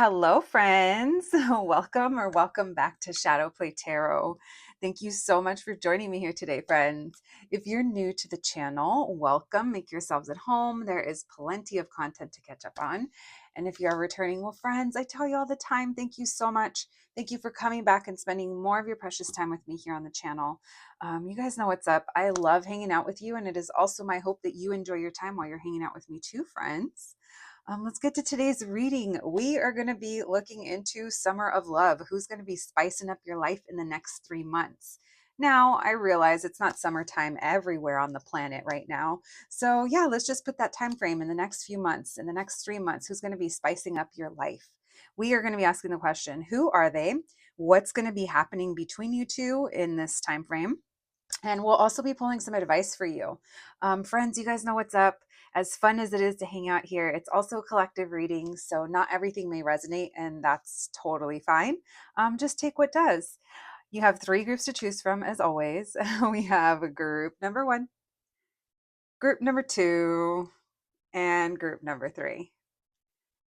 Hello, friends. Welcome back to Shadow Play Tarot. Thank you so much for joining me here today, friends. If you're new to the channel, welcome. Make yourselves at home. There is plenty of content to catch up on. And if you're returning, well, friends, I tell you all the time, thank you so much. Thank you for coming back and spending more of your precious time with me here on the channel. You guys know what's up. I love hanging out with you, and it is also my hope that you enjoy your time while you're hanging out with me too, friends. Let's get to today's reading. We are going to be looking into Summer of Love. Who's going to be spicing up your life in the next 3 months? Now, I realize it's not summertime everywhere on the planet right now. So, yeah, let's just put that time frame in the next few months, in the next 3 months. Who's going to be spicing up your life? We are going to be asking the question, who are they? What's going to be happening between you two in this time frame? And we'll also be pulling some advice for you. Friends, you guys know what's up. As fun as it is to hang out here, it's also a collective reading, so not everything may resonate, and that's totally fine. Just take what does. You have three groups to choose from, as always. We have group number one, group number two, and group number three.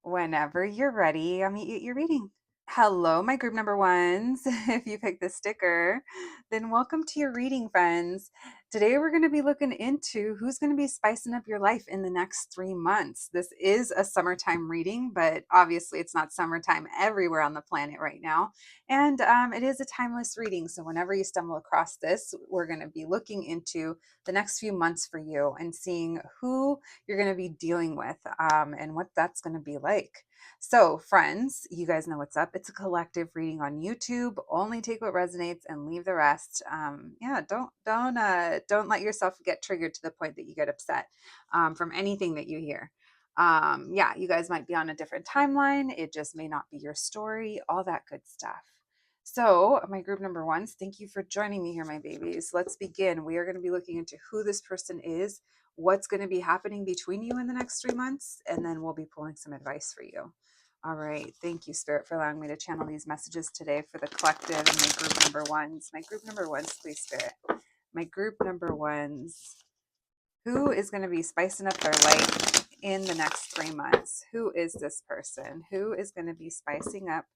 Whenever you're ready, I'll meet you at your reading. Hello, my group number ones. If you picked the sticker, then welcome to your reading, friends. Today, we're going to be looking into who's going to be spicing up your life in the next 3 months. This is a summertime reading, but obviously, it's not summertime everywhere on the planet right now. And it is a timeless reading. So, whenever you stumble across this, we're going to be looking into the next few months for you and seeing who you're going to be dealing with and what that's going to be like. So, friends, you guys know what's up. It's a collective reading on YouTube. Only take what resonates and leave the rest. Yeah, don't let yourself get triggered to the point that you get upset from anything that you hear. Yeah, you guys might be on a different timeline. It just may not be your story. All that good stuff. So, my group number ones, thank you for joining me here, my babies. Let's begin. We are going to be looking into who this person is, what's going to be happening between you in the next 3 months, and then we'll be pulling some advice for you. All right. Thank you, Spirit, for allowing me to channel these messages today for the collective and my group number ones. My group number ones, please, Spirit. My group number ones. Who is going to be spicing up their life in the next 3 months? Who is this person? Who is going to be spicing up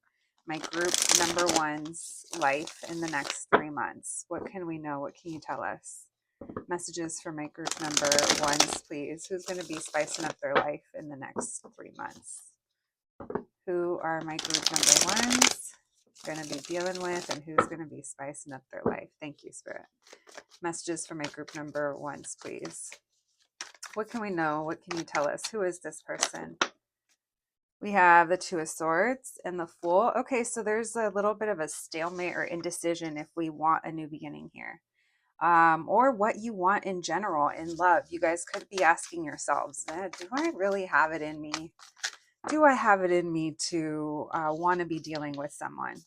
my group number one's life in the next 3 months? What can we know? What can you tell us? Messages for my group number ones, please. Who's going to be spicing up their life in the next 3 months? Who are my group number ones going to be dealing with, and who's going to be spicing up their life? Thank you, Spirit. Messages for my group number ones, please. What can we know? What can you tell us? Who is this person? We have the Two of Swords and the Fool. Okay, so there's a little bit of a stalemate or indecision if we want a new beginning here. Or what you want in general in love. You guys could be asking yourselves, do I really have it in me? Do I have it in me to want to be dealing with someone?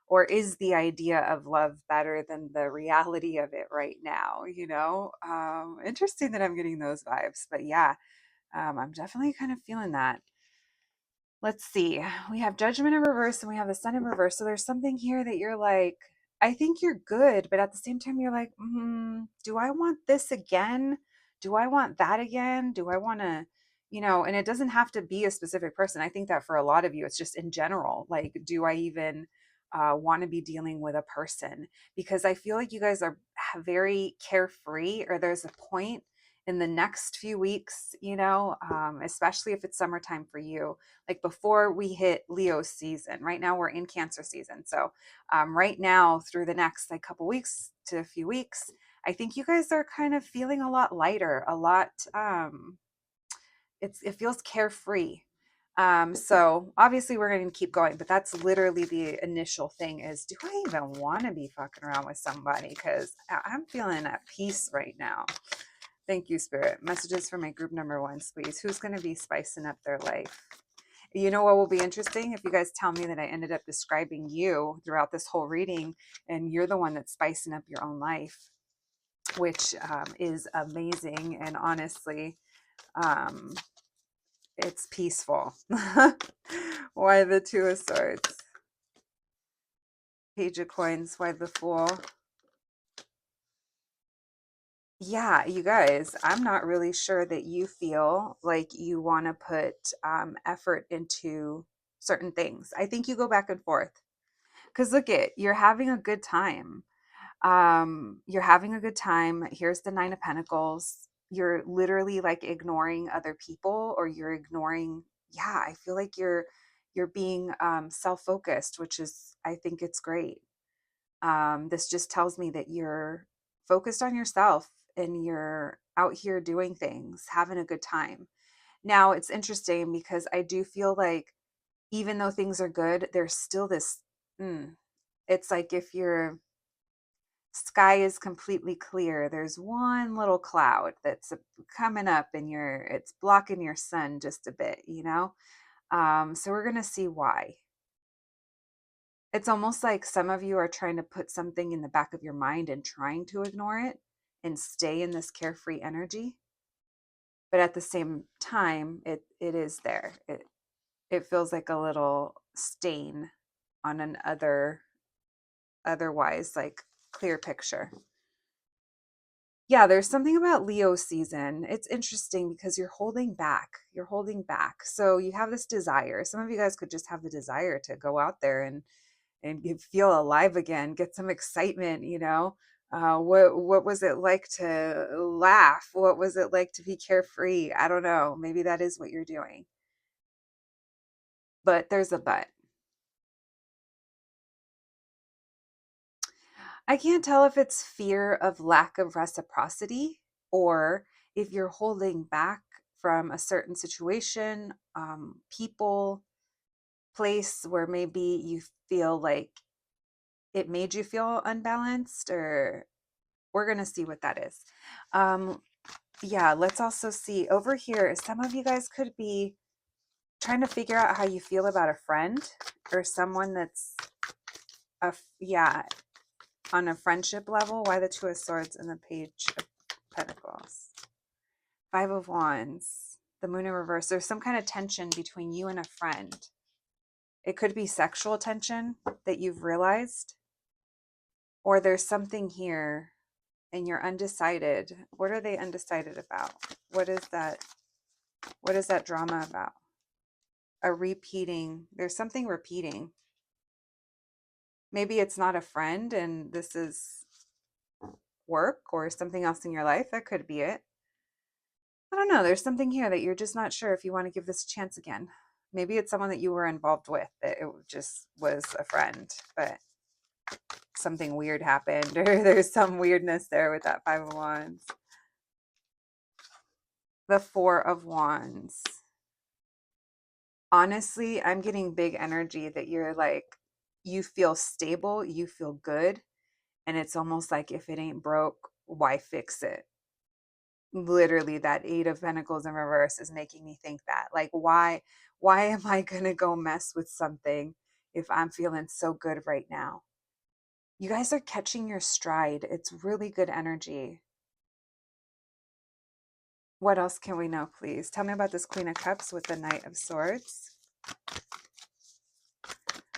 Or is the idea of love better than the reality of it right now? Interesting that I'm getting those vibes. But yeah, I'm definitely kind of feeling that. Let's see. We have Judgment in reverse and we have the Sun in reverse. So there's something here that you're like, I think you're good, but at the same time, you're like, do I want this again? Do I want that again? Do I want to, and it doesn't have to be a specific person. I think that for a lot of you, it's just in general. Like, do I even want to be dealing with a person? Because I feel like you guys are very carefree, or there's a point in the next few weeks, especially if it's summertime for you, like before we hit Leo season. Right now we're in Cancer season. So right now through the next like couple weeks to a few weeks, I think you guys are kind of feeling a lot lighter, a lot it feels carefree. So obviously we're going to keep going, but that's literally the initial thing is, do I even want to be fucking around with somebody? Because I'm feeling at peace right now. Thank you, Spirit. Messages for my group number ones, please. Who's going to be spicing up their life? You know what will be interesting? If you guys tell me that I ended up describing you throughout this whole reading and you're the one that's spicing up your own life, which is amazing. And honestly, it's peaceful. Why the Two of Swords? Page of Coins. Why the Fool? Yeah, you guys, I'm not really sure that you feel like you want to put effort into certain things. I think you go back and forth. Because look it, you're having a good time. You're having a good time. Here's the Nine of Pentacles. You're literally like ignoring other people, or you're ignoring, yeah, I feel like you're being self-focused, which is, I think it's great. This just tells me that you're focused on yourself and you're out here doing things, having a good time. Now, it's interesting because I do feel like even though things are good, there's still this, it's like if your sky is completely clear, there's one little cloud that's coming up and it's blocking your sun just a bit, you know? So we're going to see why. It's almost like some of you are trying to put something in the back of your mind and trying to ignore it and stay in this carefree energy. But at the same time, it is there. It feels like a little stain on an otherwise like clear picture. Yeah, there's something about Leo season. It's interesting because you're holding back. You're holding back. So you have this desire. Some of you guys could just have the desire to go out there and feel alive again, get some excitement, you know. What was it like to laugh? What was it like to be carefree? I don't know. Maybe that is what you're doing. But there's a but. I can't tell if it's fear of lack of reciprocity or if you're holding back from a certain situation, people, place where maybe you feel like it made you feel unbalanced, or we're going to see what that is. Yeah, let's also see over here. Some of you guys could be trying to figure out how you feel about a friend or someone that's, yeah, on a friendship level. Why the Two of Swords and the Page of Pentacles? Five of Wands, the Moon in reverse. There's some kind of tension between you and a friend. It could be sexual tension that you've realized, or there's something here and you're undecided. What are they undecided about? What is that? What is that drama about? A repeating, there's something repeating. Maybe it's not a friend and this is work or something else in your life. That could be it. I don't know. There's something here that you're just not sure if you want to give this a chance again. Maybe it's someone that you were involved with, that it just was a friend, but something weird happened, or there's some weirdness there with that Five of Wands. The Four of Wands. Honestly, I'm getting big energy that you're like, you feel stable, you feel good, and it's almost like if it ain't broke, why fix it? Literally, that Eight of Pentacles in reverse is making me think that. Like, why am I gonna go mess with something if I'm feeling so good right now? You guys are catching your stride. It's really good energy. What else can we know, please? Tell me about this Queen of Cups with the Knight of Swords.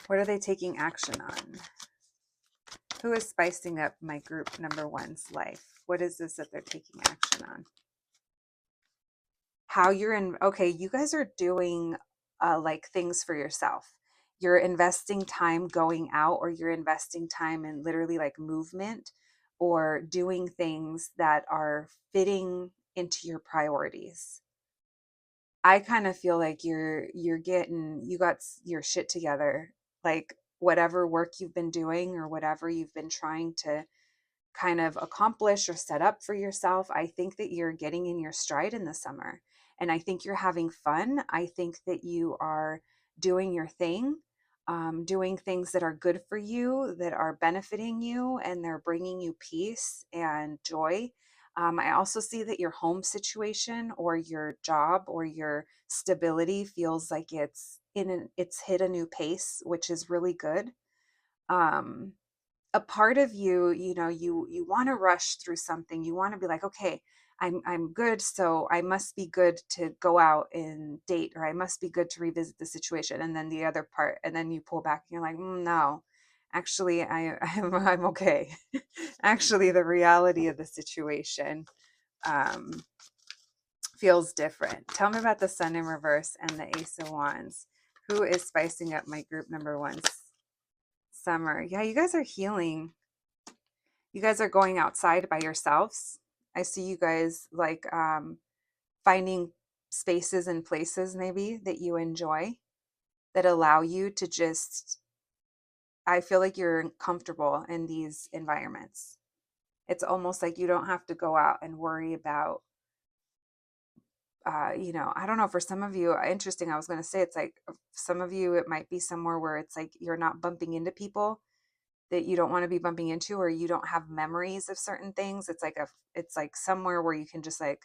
What are they taking action on? Who is spicing up my group number one's life? What is this that they're taking action on? How you're in, okay, you guys are doing like things for yourself. You're investing time going out, or you're investing time in literally like movement or doing things that are fitting into your priorities. I kind of feel like you got your shit together, like whatever work you've been doing or whatever you've been trying to kind of accomplish or set up for yourself. I think that you're getting in your stride in the summer, and I think you're having fun. I think that you are doing your thing, doing things that are good for you, that are benefiting you, and they're bringing you peace and joy. I also see that your home situation or your job or your stability feels like it's hit a new pace, which is really good. Um, a part of you, you know, you want to rush through something. You want to be like, okay, I'm good, so I must be good to go out and date, or I must be good to revisit the situation. And then the other part, and then you pull back and you're like, no, actually, I'm okay. Actually, the reality of the situation um, feels different. Tell me about the Sun in reverse and the Ace of Wands. Who is spicing up my group number ones? Summer. Yeah, you guys are healing. You guys are going outside by yourselves. I see you guys like finding spaces and places maybe that you enjoy that allow you to just, I feel like you're comfortable in these environments. It's almost like you don't have to go out and worry about, I don't know, for some of you, interesting, I was going to say, it's like some of you, it might be somewhere where it's like you're not bumping into people that you don't want to be bumping into, or you don't have memories of certain things. It's like somewhere where you can just like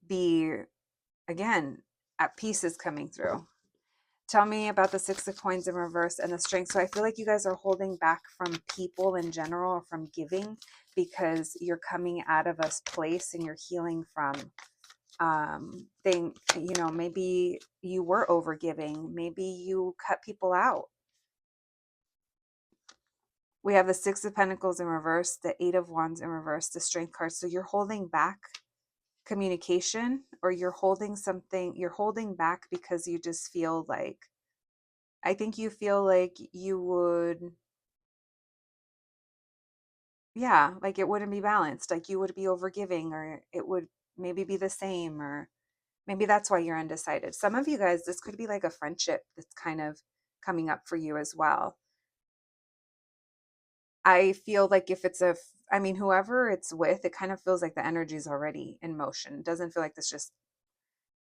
be, again, at peace is coming through. Tell me about the Six of Coins in reverse and the Strength. So I feel like you guys are holding back from people in general, or from giving, because you're coming out of a place and you're healing from maybe you were over giving, maybe you cut people out. We have the Six of Pentacles in reverse, the Eight of Wands in reverse, the Strength card. So you're holding back communication, or you're holding back because you just feel like, I think you feel like you would, yeah, like it wouldn't be balanced, like you would be overgiving, or it would maybe be the same, or maybe that's why you're undecided. Some of you guys, this could be like a friendship that's kind of coming up for you as well. I feel like if it's whoever it's with, it kind of feels like the energy is already in motion. It doesn't feel like this just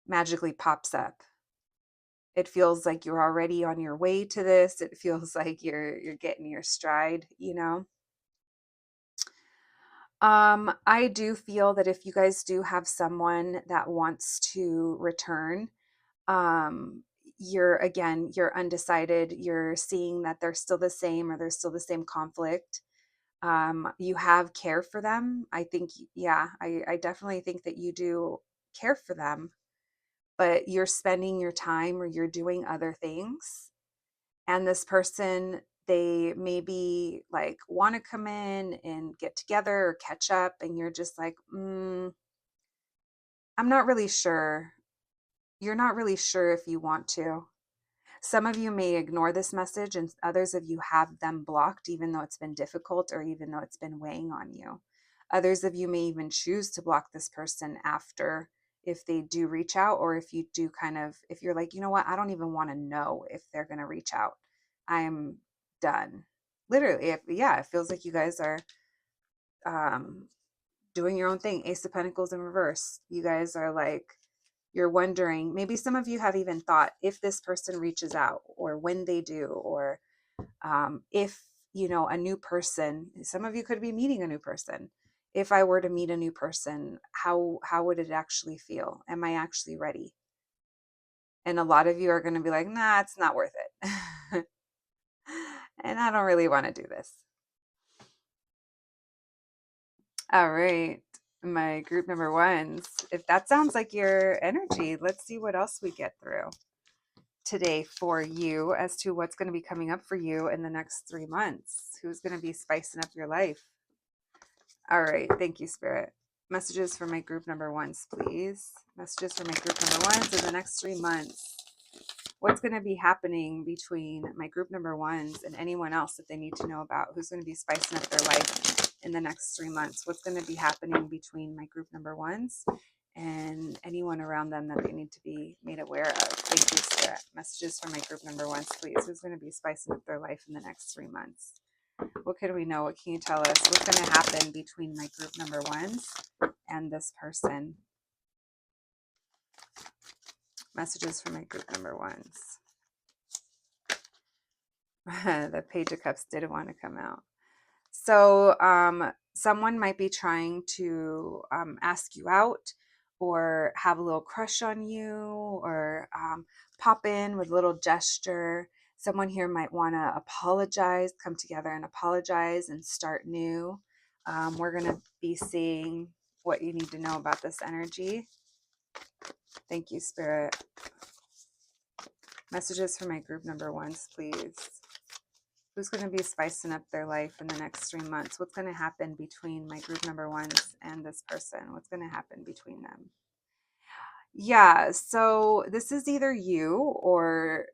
magically pops up. It feels like you're already on your way to this. It feels like you're getting your stride, I do feel that if you guys do have someone that wants to return, um, you're undecided, you're seeing that they're still the same, or there's still the same conflict. You have care for them. I think, yeah, I definitely think that you do care for them, but you're spending your time, or you're doing other things. And this person, they maybe like want to come in and get together or catch up, and you're just like, I'm not really sure. You're not really sure if you want to. Some of you may ignore this message, and others of you have them blocked, even though it's been difficult, or even though it's been weighing on you. Others of you may even choose to block this person after, if they do reach out, or if you do if you're like, you know what, I don't even want to know if they're going to reach out. I'm done. Literally, it feels like you guys are um, doing your own thing. Ace of Pentacles in reverse. You guys are like, you're wondering, maybe some of you have even thought, if this person reaches out, or when they do, or if, a new person, some of you could be meeting a new person. If I were to meet a new person, how would it actually feel? Am I actually ready? And a lot of you are going to be like, nah, it's not worth it. And I don't really want to do this. All right, my group number ones. If that sounds like your energy, let's see what else we get through today for you as to what's going to be coming up for you in the next 3 months. Who's going to be spicing up your life? All right, thank you, Spirit. Messages for my group number ones, please. Messages for my group number ones in the next 3 months. What's going to be happening between my group number ones and anyone else that they need to know about? Who's going to be spicing up their life in the next 3 months? What's going to be happening between my group number ones and anyone around them that they need to be made aware of? Thank you, Spirit. Messages for my group number ones, please. Who's going to be spicing up their life in the next 3 months? What can we know? What can you tell us? What's going to happen between my group number ones and this person? Messages for my group number ones. The Page of Cups didn't want to come out. So someone might be trying to ask you out, or have a little crush on you, or pop in with a little gesture. Someone here might want to apologize, come together and apologize and start new. We're going to be seeing what you need to know about this energy. Thank you, Spirit. Messages for my group number ones, please. Who's going to be spicing up their life in the next 3 months? What's going to happen between my group number ones and this person? What's going to happen between them? Yeah, so this is either you or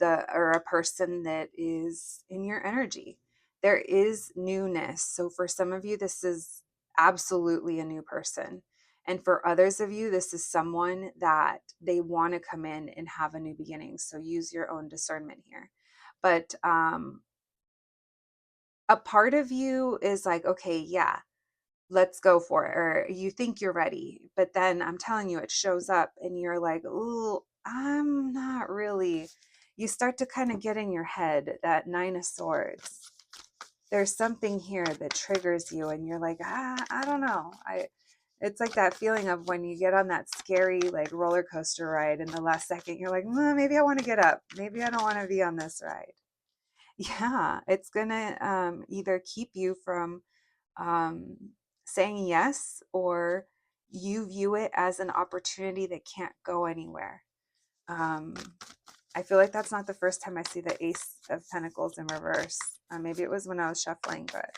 a person that is in your energy. There is newness. So for some of you this is absolutely a new person. And for others of you this is someone that they want to come in and have a new beginning. So use your own discernment here. But a part of you is like, okay, yeah, let's go for it, or you think you're ready, but then I'm telling you it shows up and you're like, oh, I'm not really. You start to kind of get in your head that Nine of Swords, there's something here that triggers you and you're like, I don't know. It's like that feeling of when you get on that scary like roller coaster ride and the last second you're like, maybe I want to get up, maybe I don't want to be on this ride. Yeah, it's gonna either keep you from um, saying yes, or you view it as an opportunity that can't go anywhere. Um, I feel like that's not the first time I see the Ace of Pentacles in reverse. Maybe it was when I was shuffling, but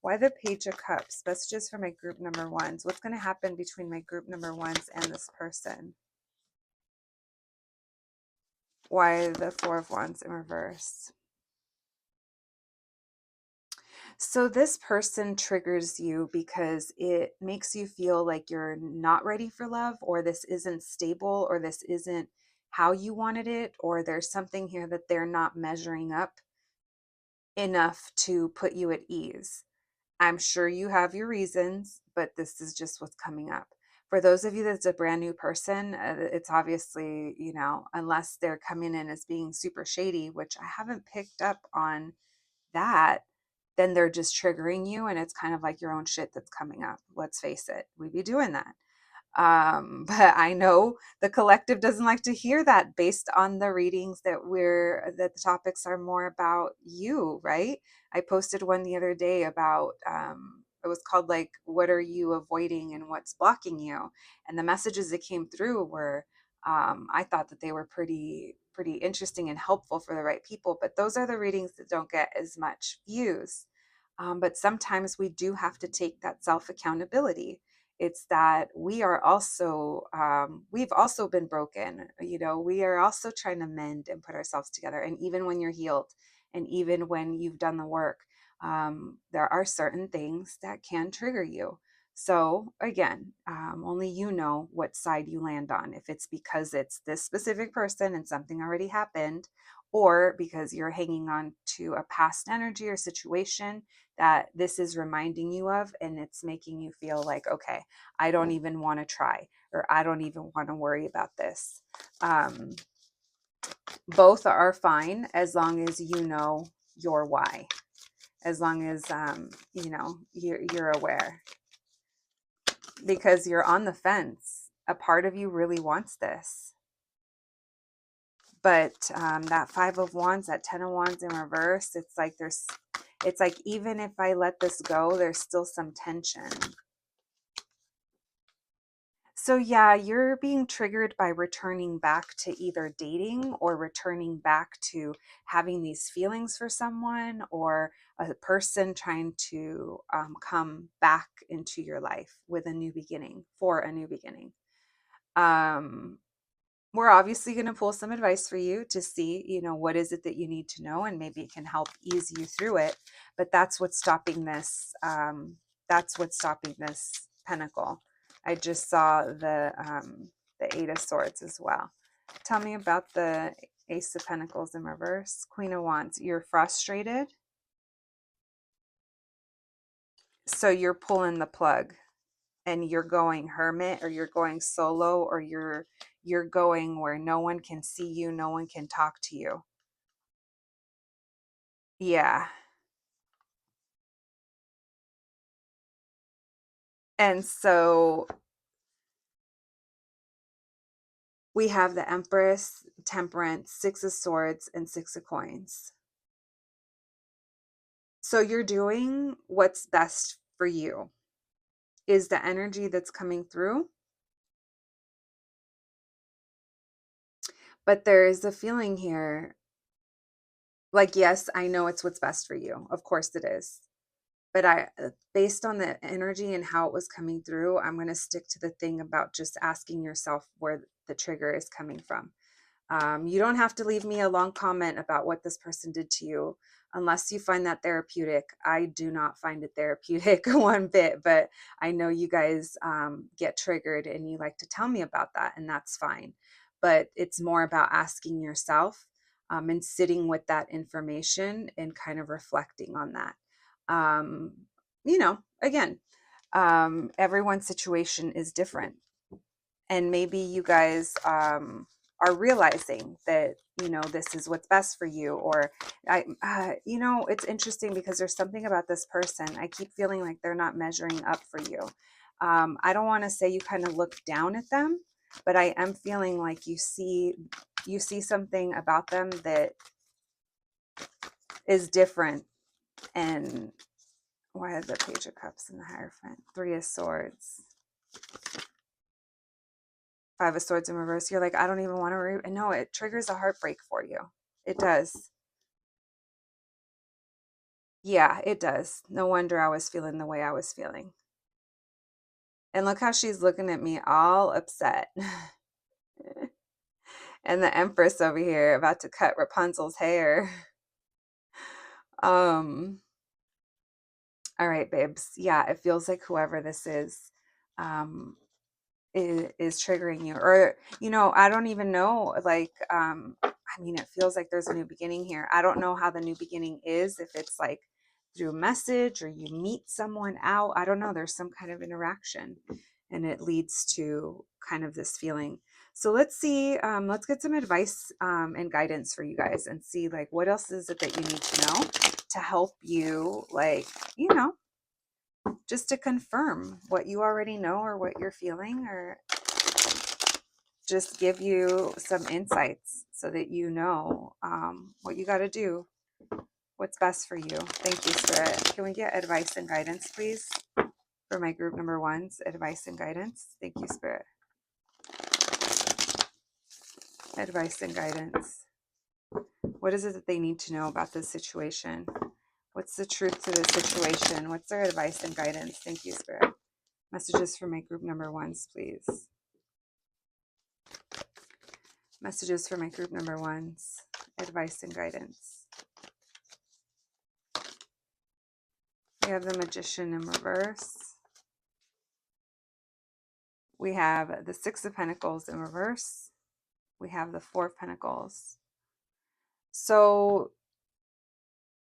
why the Page of Cups? Messages for my group number ones. What's going to happen between my group number ones and this person? Why the Four of Wands in reverse? So this person triggers you because it makes you feel like you're not ready for love, or this isn't stable, or this isn't how you wanted it, or there's something here that they're not measuring up enough to put you at ease. I'm sure you have your reasons, but this is just what's coming up. For those of you that's a brand new person, it's obviously, unless they're coming in as being super shady, which I haven't picked up on that, then they're just triggering you and it's kind of like your own shit that's coming up. Let's face it, we be doing that. But I know the collective doesn't like to hear that based on the readings that the topics are more about you, right? I posted one the other day about it was called like, what are you avoiding and what's blocking you? And the messages that came through were I thought that they were pretty interesting and helpful for the right people, but those are the readings that don't get as much views. But sometimes we do have to take that self accountability. It's that we've also been broken. We are also trying to mend and put ourselves together. And even when you're healed and even when you've done the work, there are certain things that can trigger you. So again, only you know what side you land on. If it's because it's this specific person and something already happened, or because you're hanging on to a past energy or situation that this is reminding you of, and it's making you feel like, okay, I don't even want to try, or I don't even want to worry about this. Both are fine as long as you know your why, as long as you're aware, because you're on the fence. A part of you really wants this, but that Five of Wands, that Ten of Wands in reverse, it's like, even if I let this go, there's still some tension. So yeah, you're being triggered by returning back to either dating or returning back to having these feelings for someone, or a person trying to come back into your life with a new beginning, for a new beginning. Um, we're obviously going to pull some advice for you to see, what is it that you need to know, and maybe it can help ease you through it. But that's what's stopping this. That's what's stopping this pentacle. I just saw the Eight of Swords as well. Tell me about the Ace of Pentacles in reverse. Queen of Wands. You're frustrated, so you're pulling the plug and you're going hermit, or you're going solo, or you're going where no one can see you, no one can talk to you. Yeah. And so we have the Empress, Temperance, Six of Swords, and Six of Coins. So you're doing what's best for you, is the energy that's coming through. But there is a feeling here like, yes, I know it's what's best for you. Of course it is. but I, based on the energy and how it was coming through, I'm going to stick to the thing about just asking yourself where the trigger is coming from. You don't have to leave me a long comment about what this person did to you unless you find that therapeutic. I do not find it therapeutic one bit, but I know you guys get triggered and you like to tell me about that, and that's fine. But it's more about asking yourself and sitting with that information and kind of reflecting on that. Um, again, everyone's situation is different, and maybe you guys are realizing that this is what's best for you, or it's interesting because there's something about this person. I keep feeling like they're not measuring up for you. I don't want to say you kind of look down at them, but I am feeling like you see something about them that is different. And why is the Page of Cups and the Hierophant? Three of Swords, Five of Swords in reverse. You're like, I don't even want to no, it triggers a heartbreak for you. It does. Yeah, it does. No wonder I was feeling the way I was feeling. And look how she's looking at me all upset. And the Empress over here about to cut Rapunzel's hair. Um, all right, babes. Yeah, it feels like whoever this um, is triggering you, or I don't even know, like I mean, it feels like there's a new beginning here. I don't know how the new beginning is, if it's like through a message or you meet someone out. I don't know, there's some kind of interaction and it leads to kind of this feeling. So let's see, let's get some advice and guidance for you guys and see like what else is it that you need to know to help you, like, just to confirm what you already know or what you're feeling, or just give you some insights so that what you got to do, what's best for you. Thank you, Spirit. Can we get advice and guidance, please, for my group number ones? Advice and guidance. Thank you, Spirit. Advice and guidance. What is it that they need to know about this situation? What's the truth to this situation? What's their advice and guidance? Thank you, Spirit. Messages for my group number ones, please. Messages for my group number ones. Advice and guidance. We have the Magician in reverse. We have the Six of Pentacles in reverse. We have the Four of Pentacles. So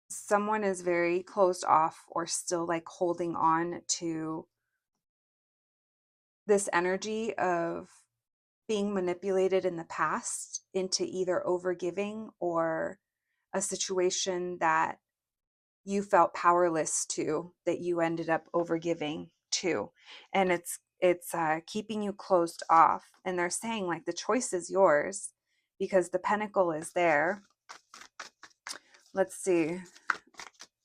someone is very closed off or still like holding on to this energy of being manipulated in the past into either overgiving or a situation that you felt powerless to, that you ended up overgiving to, and it's keeping you closed off. And they're saying like the choice is yours because the pentacle is there. Let's see.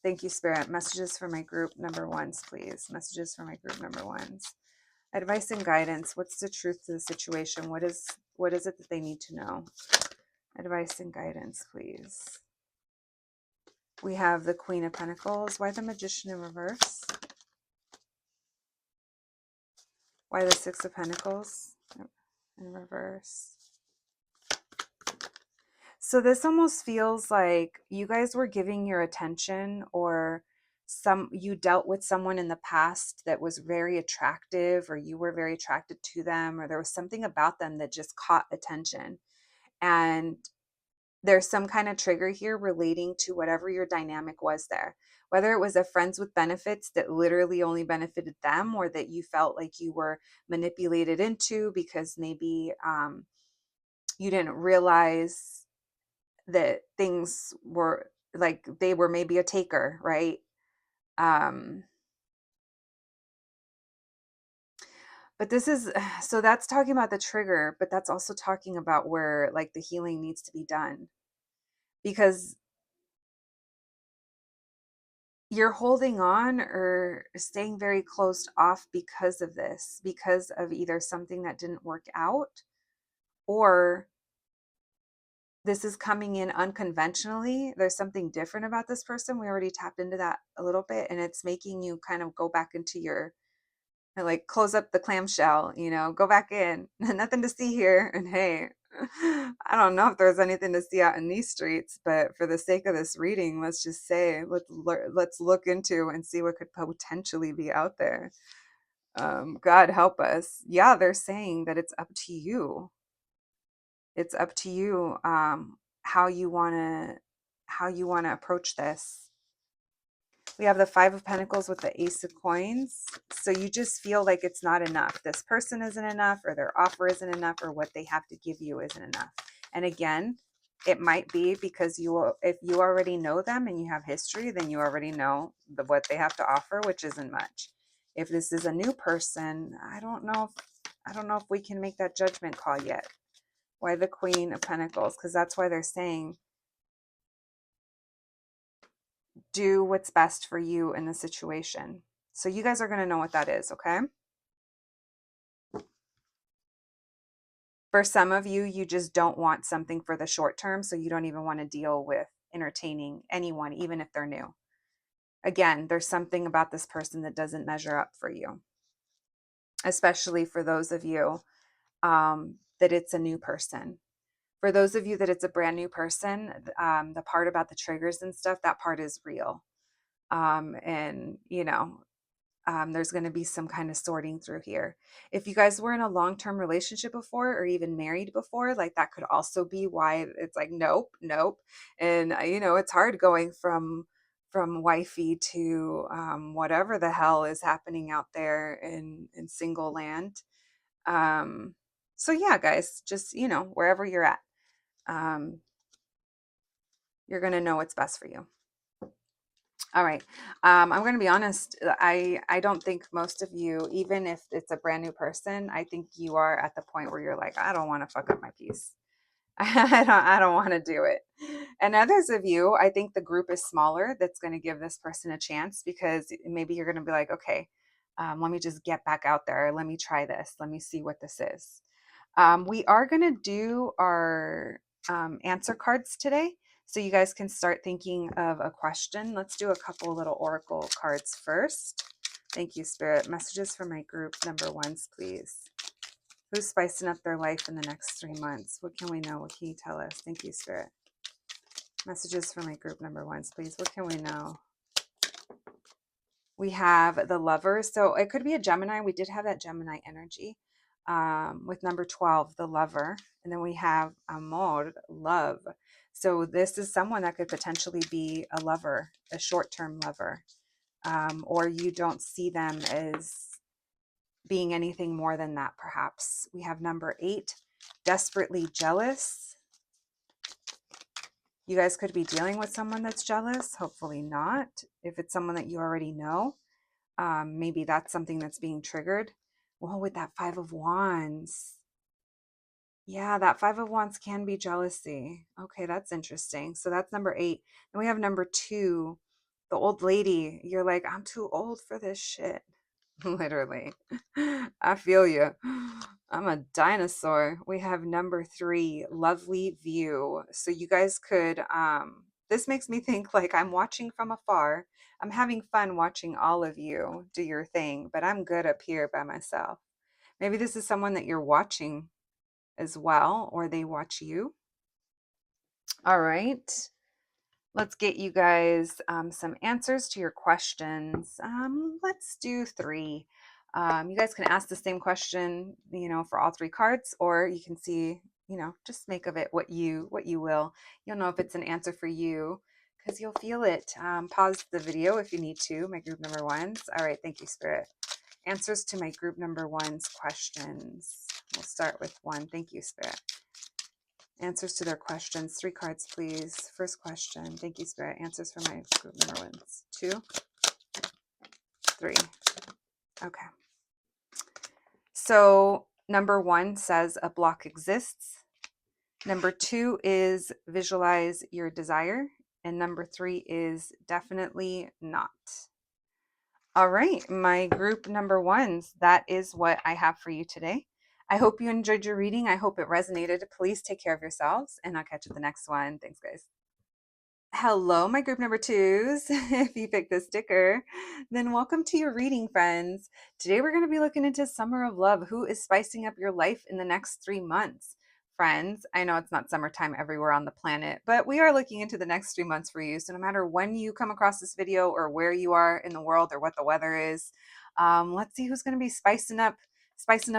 Thank you, Spirit. Messages for my group number ones, please. Messages for my group number ones. Advice and guidance. What's the truth to the situation? What is it that they need to know? Advice and guidance, please. We have the Queen of Pentacles. Why the Magician in reverse? Why the Six of Pentacles in reverse? So this almost feels like you guys were giving your attention, or you dealt with someone in the past that was very attractive, or you were very attracted to them, or there was something about them that just caught attention. And there's some kind of trigger here relating to whatever your dynamic was there, whether it was a friends with benefits that literally only benefited them, or that you felt like you were manipulated into because maybe you didn't realize that things were like they were maybe a taker, right? um but this is so that's talking about the trigger, but that's also talking about where like the healing needs to be done, because you're holding on or staying very closed off because of this, because of either something that didn't work out, or this is coming in unconventionally. There's something different about this person. We already tapped into that a little bit, and it's making you kind of go back into your, like, close up the clamshell, go back in. Nothing to see here. And hey, I don't know if there's anything to see out in these streets, but for the sake of this reading, let's just say, let's look into and see what could potentially be out there. God help us. Yeah, they're saying that it's up to you. It's up to you, how you want to approach this. We have the Five of Pentacles with the Ace of Coins. So you just feel like it's not enough. This person isn't enough, or their offer isn't enough, or what they have to give you isn't enough. And again, it might be because if you already know them and you have history, then you already know what they have to offer, which isn't much. If this is a new person, I don't know if we can make that judgment call yet. Why the Queen of Pentacles? Because that's why they're saying, do what's best for you in the situation. So you guys are going to know what that is, okay? For some of you, you just don't want something for the short term, so you don't even want to deal with entertaining anyone, even if they're new. Again, there's something about this person that doesn't measure up for you, especially for those of you that it's a new person. For those of you that it's a brand new person, the part about the triggers and stuff, that part is real. And there's going to be some kind of sorting through here. If you guys were in a long-term relationship before, or even married before, like, that could also be why it's like, nope. And it's hard going from wifey to whatever the hell is happening out there in single land. So yeah, guys, just wherever you're at, you're going to know what's best for you. All right. I'm going to be honest. I don't think most of you, even if it's a brand new person, I think you are at the point where you're like, I don't want to fuck up my peace. I don't want to do it. And others of you, I think the group is smaller that's going to give this person a chance, because maybe you're going to be like, okay, let me just get back out there. Let me try this. Let me see what this is. We are going to do our answer cards today, so you guys can start thinking of a question. Let's do a couple little oracle cards first. Thank you, Spirit. Messages for my group number ones, please. Who's spicing up their life in the next 3 months? What can we know? What can you tell us? Thank you, Spirit. Messages for my group number ones, please. What can we know? We have the Lover. So it could be a Gemini. We did have that Gemini energy. With number 12, the Lover. And then we have Amor, love. So this is someone that could potentially be a lover, a short-term lover. Or you don't see them as being anything more than that, perhaps. We have number 8, desperately jealous. You guys could be dealing with someone that's jealous. Hopefully not. If it's someone that you already know, maybe that's something that's being triggered. Well, with that 5 of Wands, yeah, that 5 of Wands can be jealousy. Okay, that's interesting. So that's number 8. Then we have number 2, the old lady. You're like, I'm too old for this shit. Literally. I feel you. I'm a dinosaur. We have number 3, lovely view. So you guys could, this makes me think like I'm watching from afar. I'm having fun watching all of you do your thing, but I'm good up here by myself. Maybe this is someone that you're watching as well, or they watch you. All right. Let's get you guys some answers to your questions. Let's do 3. You guys can ask the same question, for all 3 cards, or you can see, just make of it what you will. You'll know if it's an answer for you because you'll feel it. Pause the video if you need to. My group number ones. All right. Thank you, Spirit. Answers to my group number ones questions. We'll start with 1. Thank you, Spirit. Answers to their questions. 3 cards, please. First question. Thank you, Spirit. Answers for my group number ones. 2, 3. Okay. So number 1 says a block exists. Number 2 is visualize your desire. And number 3 is definitely not. All right, my group number ones, that is what I have for you today. I hope you enjoyed your reading. I hope it resonated. Please take care of yourselves, and I'll catch you at the next one. Thanks, guys. Hello, my group number twos. If you picked this sticker, then welcome to your reading, friends. Today we're going to be looking into Summer of Love. Who is spicing up your life in the next 3 months? Friends, I know it's not summertime everywhere on the planet, but we are looking into the next 3 months for you. So no matter when you come across this video or where you are in the world or what the weather is, let's see who's going to be spicing up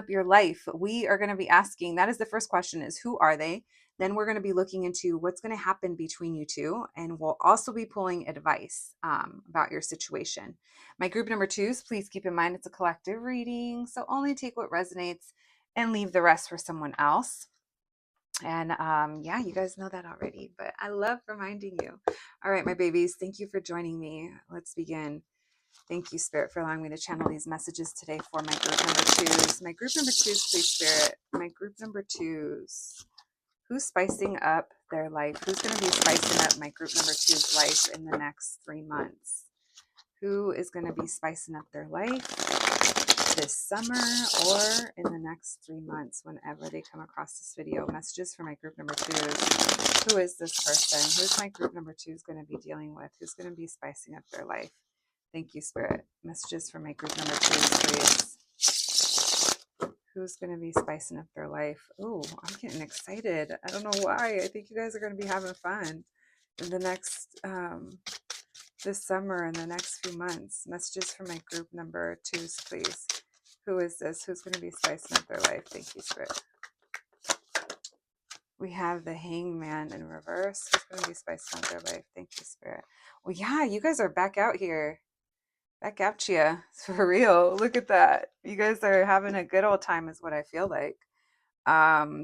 your life. We are going to be asking, that is the first question, is who are they? Then we're going to be looking into what's going to happen between you two, and we'll also be pulling advice about your situation. My group number twos, please keep in mind it's a collective reading, so only take what resonates and leave the rest for someone else. And yeah, you guys know that already, but I love reminding you. All right, my babies, thank you for joining me. Let's begin. Thank you, Spirit, for allowing me to channel these messages today for my group number twos. My group number twos, please, Spirit. My group number twos. Who's spicing up their life? Who's going to be spicing up my group number two's life in the next 3 months? Who is going to be spicing up their life this summer or in the next 3 months whenever they come across this video? Messages for my group number twos. Who is this person? Who's my group number twos going to be dealing with? Who's going to be spicing up their life? Thank you, Spirit. Messages for my group number twos, please. Who's going to be spicing up their life? Oh, I'm getting excited. I don't know why. I think you guys are going to be having fun in the next, this summer and the next few months. Messages for my group number twos, please. Who is this? Who's going to be spicing up their life? Thank you, Spirit. We have the Hangman in reverse. Who's going to be spicing up their life? Thank you, Spirit. Well, yeah, you guys are back out here. Back at you. For real. Look at that. You guys are having a good old time is what I feel like.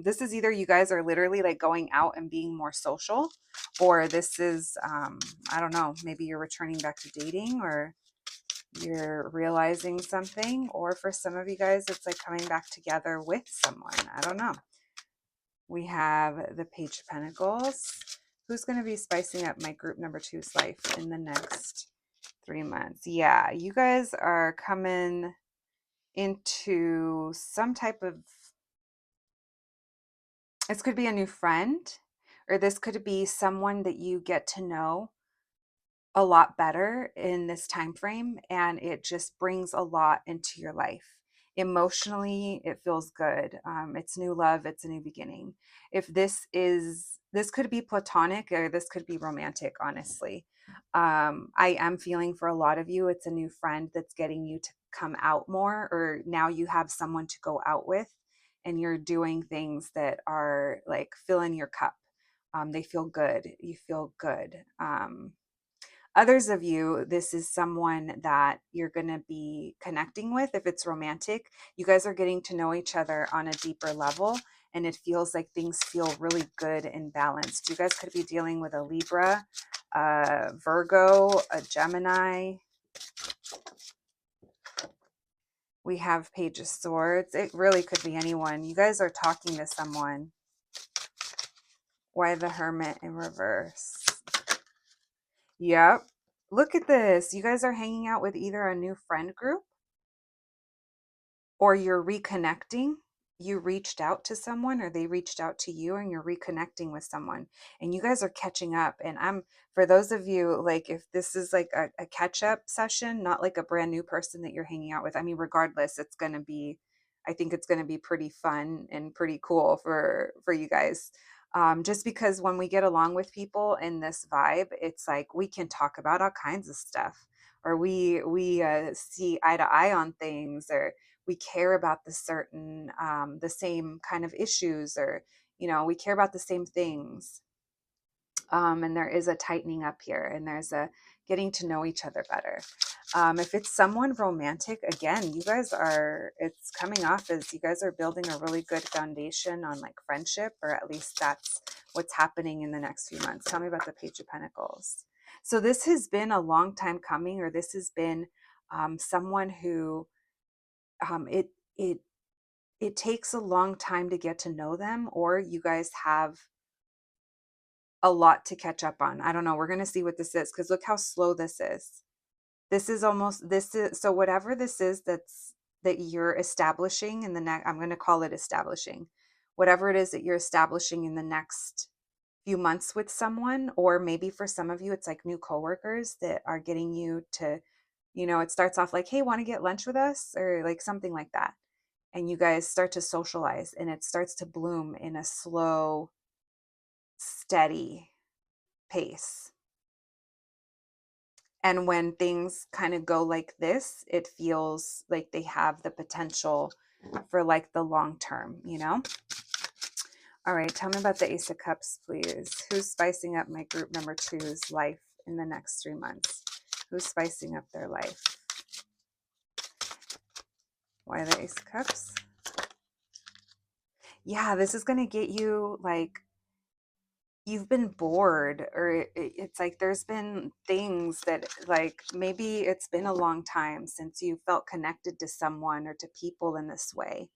This is either you guys are literally like going out and being more social, or this is I don't know, maybe you're returning back to dating, or you're realizing something, or for some of you guys it's like coming back together with someone. I don't know. We have the Page of Pentacles. Who's going to be spicing up my group number two's life in the next 3 months? Yeah, you guys are coming into some type of, this could be a new friend, or this could be someone that you get to know a lot better in this time frame, and it just brings a lot into your life. Emotionally, it feels good. It's new love, it's a new beginning. If this could be platonic or this could be romantic, honestly. I am feeling for a lot of you, it's a new friend that's getting you to come out more, or now you have someone to go out with and you're doing things that are like filling your cup. They feel good. You feel good. Others of you, this is someone that you're going to be connecting with. If it's romantic, you guys are getting to know each other on a deeper level, and it feels like things feel really good and balanced. You guys could be dealing with a Libra, a Virgo, a Gemini. We have Page of Swords. It really could be anyone. You guys are talking to someone. Why the Hermit in reverse? Yep. Look at this. You guys are hanging out with either a new friend group or you're reconnecting. You reached out to someone or they reached out to you and you're reconnecting with someone and you guys are catching up. And for those of you, like if this is like a catch up session, not like a brand new person that you're hanging out with. I mean, regardless, I think it's going to be pretty fun and pretty cool for you guys. Just because when we get along with people in this vibe, it's like we can talk about all kinds of stuff, or we see eye to eye on things, or we care about the same kind of issues, or we care about the same things. And there is a tightening up here, and there's a getting to know each other better. If it's someone romantic, again, it's coming off as you guys are building a really good foundation on like friendship, or at least that's what's happening in the next few months. Tell me about the Page of Pentacles. So this has been a long time coming, or this has been someone who it it takes a long time to get to know them, or you guys have a lot to catch up on. I don't know. We're going to see what this is, because look how slow this is. So whatever this is that you're establishing in the next, I'm going to call it establishing, whatever it is that you're establishing in the next few months with someone, or maybe for some of you, it's like new coworkers that are getting you to, it starts off like, hey, want to get lunch with us, or like something like that. And you guys start to socialize and it starts to bloom in a slow, steady pace. And when things kind of go like this, it feels like they have the potential for like the long term, All right, tell me about the Ace of Cups, please. Who's spicing up my group number two's life in the next 3 months? Who's spicing up their life? Why the Ace of Cups? Yeah, this is going to get you like, you've been bored, or it's like there's been things that like maybe it's been a long time since you felt connected to someone or to people in this way.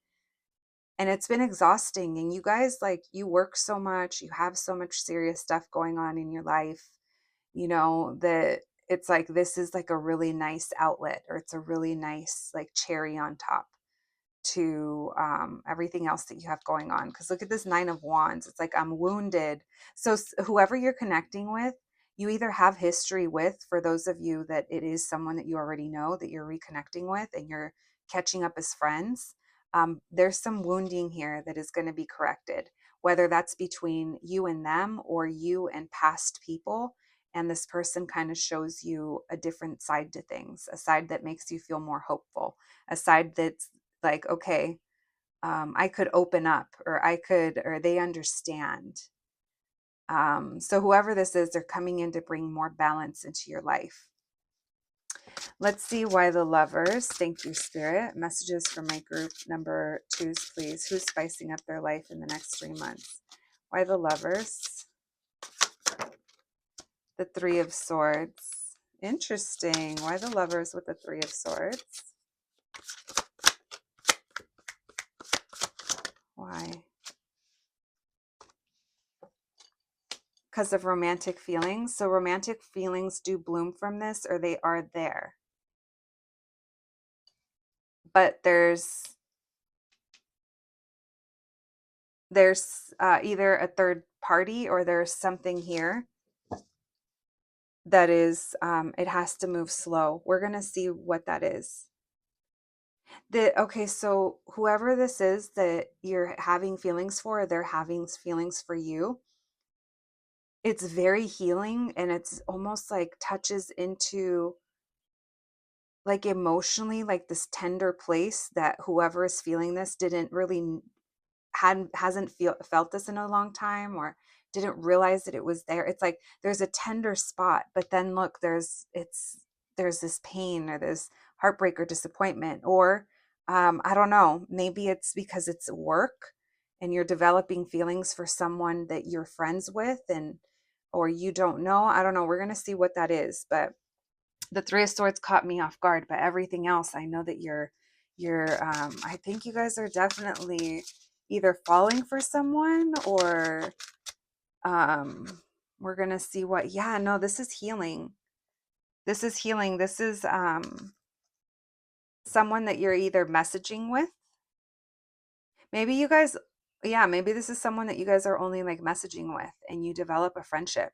And it's been exhausting. And you guys, like, you work so much, you have so much serious stuff going on in your life, that it's like this is like a really nice outlet, or it's a really nice like cherry on top to everything else that you have going on. Because look at this Nine of Wands. It's like, I'm wounded. So whoever you're connecting with, you either have history with, for those of you that it is someone that you already know that you're reconnecting with and you're catching up as friends. There's some wounding here that is going to be corrected, whether that's between you and them or you and past people. And this person kind of shows you a different side to things, a side that makes you feel more hopeful, a side that's like, okay, I could open up, or they understand. So whoever this is, they're coming in to bring more balance into your life. Let's see why the Lovers. Thank you, Spirit. Messages for my group number twos, please. Who's spicing up their life in the next 3 months? Why the Lovers? The Three of Swords. Interesting. Why the Lovers with the Three of Swords? Why? Because of romantic feelings. So romantic feelings do bloom from this, or they are there. But there's either a third party, or there's something here that is, it has to move slow. We're going to see what that is. Okay, so whoever this is that you're having feelings for, they're having feelings for you. It's very healing, and it's almost like touches into like emotionally, like this tender place that whoever is feeling this didn't really hasn't felt this in a long time, or didn't realize that it was there. It's like there's a tender spot, but then look, there's this pain, or this heartbreak or disappointment, or I don't know, maybe it's because it's work and you're developing feelings for someone that you're friends with, and or you don't know. I don't know. We're going to see what that is, but the Three of Swords caught me off guard. But everything else, I know that I think you guys are definitely either falling for someone, or we're gonna see what. Yeah, no, this is healing. This is healing. This is someone that you're either messaging with. Maybe you guys, yeah, maybe this is someone that you guys are only like messaging with, and you develop a friendship,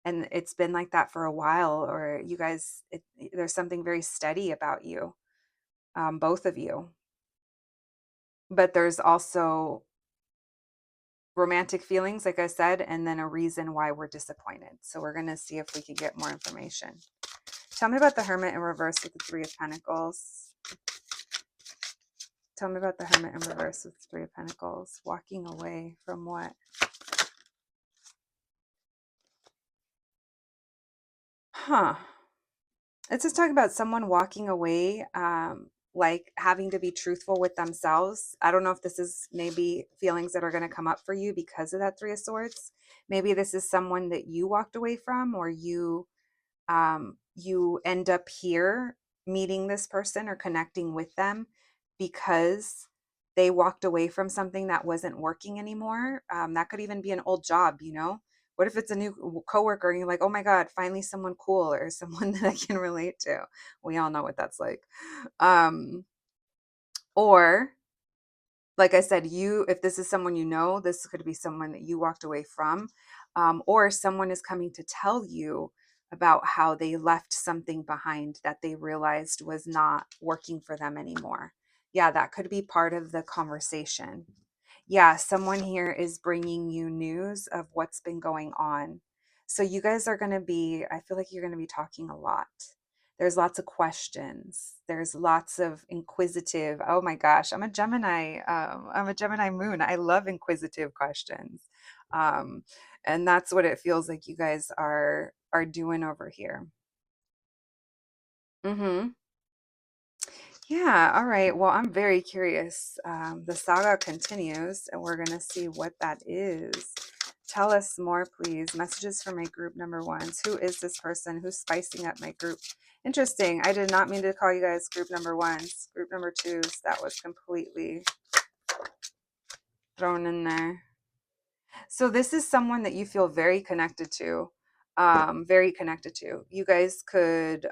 and it's been like that for a while, or you guys, there's something very steady about you, both of you. But there's also romantic feelings, like I said, and then a reason why we're disappointed. So we're going to see if we can get more information. Tell me about the Hermit in reverse with the Three of Pentacles. Tell me about the Hermit in reverse with the Three of Pentacles. Walking away from what? Huh. It's just talking about someone walking away, like having to be truthful with themselves. I don't know if this is maybe feelings that are going to come up for you because of that Three of Swords. Maybe this is someone that you walked away from, or you end up here meeting this person or connecting with them because they walked away from something that wasn't working anymore. That could even be an old job, What if it's a new coworker and you're like, oh my God, finally someone cool, or someone that I can relate to? We all know what that's like. Or like I said, if this is someone you know, this could be someone that you walked away from, or someone is coming to tell you about how they left something behind that they realized was not working for them anymore. Yeah, that could be part of the conversation. Yeah, someone here is bringing you news of what's been going on. So you guys are going to be, I feel like you're going to be talking a lot. There's lots of questions. There's lots of inquisitive. Oh my gosh, I'm a Gemini. I'm a Gemini moon. I love inquisitive questions. Um, and that's what it feels like you guys are doing over here. Mm-hmm. Yeah, all right. Well, I'm very curious. The saga continues, and we're going to see what that is. Tell us more, please. Messages for my group number ones. Who is this person? Who's spicing up my group? Interesting. I did not mean to call you guys group number ones. Group number twos. That was completely thrown in there. So this is someone that you feel very connected to. Very connected to. You guys could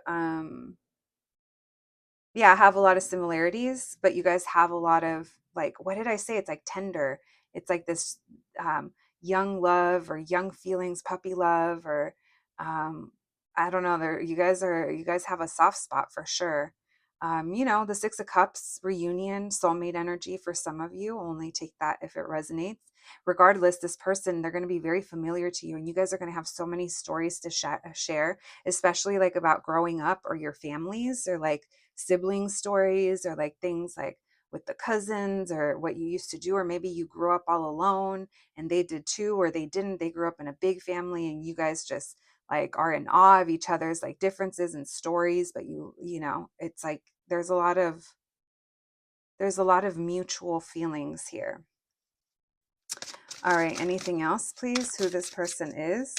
yeah, have a lot of similarities, but you guys have a lot of like, what did I say? It's like tender. It's like this um, young love or young feelings, puppy love, or um, I don't know. You guys have a soft spot for sure. The Six of Cups reunion, soulmate energy for some of you. Only take that if it resonates. Regardless, this person, they're going to be very familiar to you, and you guys are going to have so many stories to share, especially like about growing up or your families or like sibling stories or like things like with the cousins or what you used to do, or maybe you grew up all alone and they did too, or they didn't, they grew up in a big family and you guys just like are in awe of each other's like differences and stories, but it's like there's a lot of mutual feelings here. All right, anything else, please? Who this person is?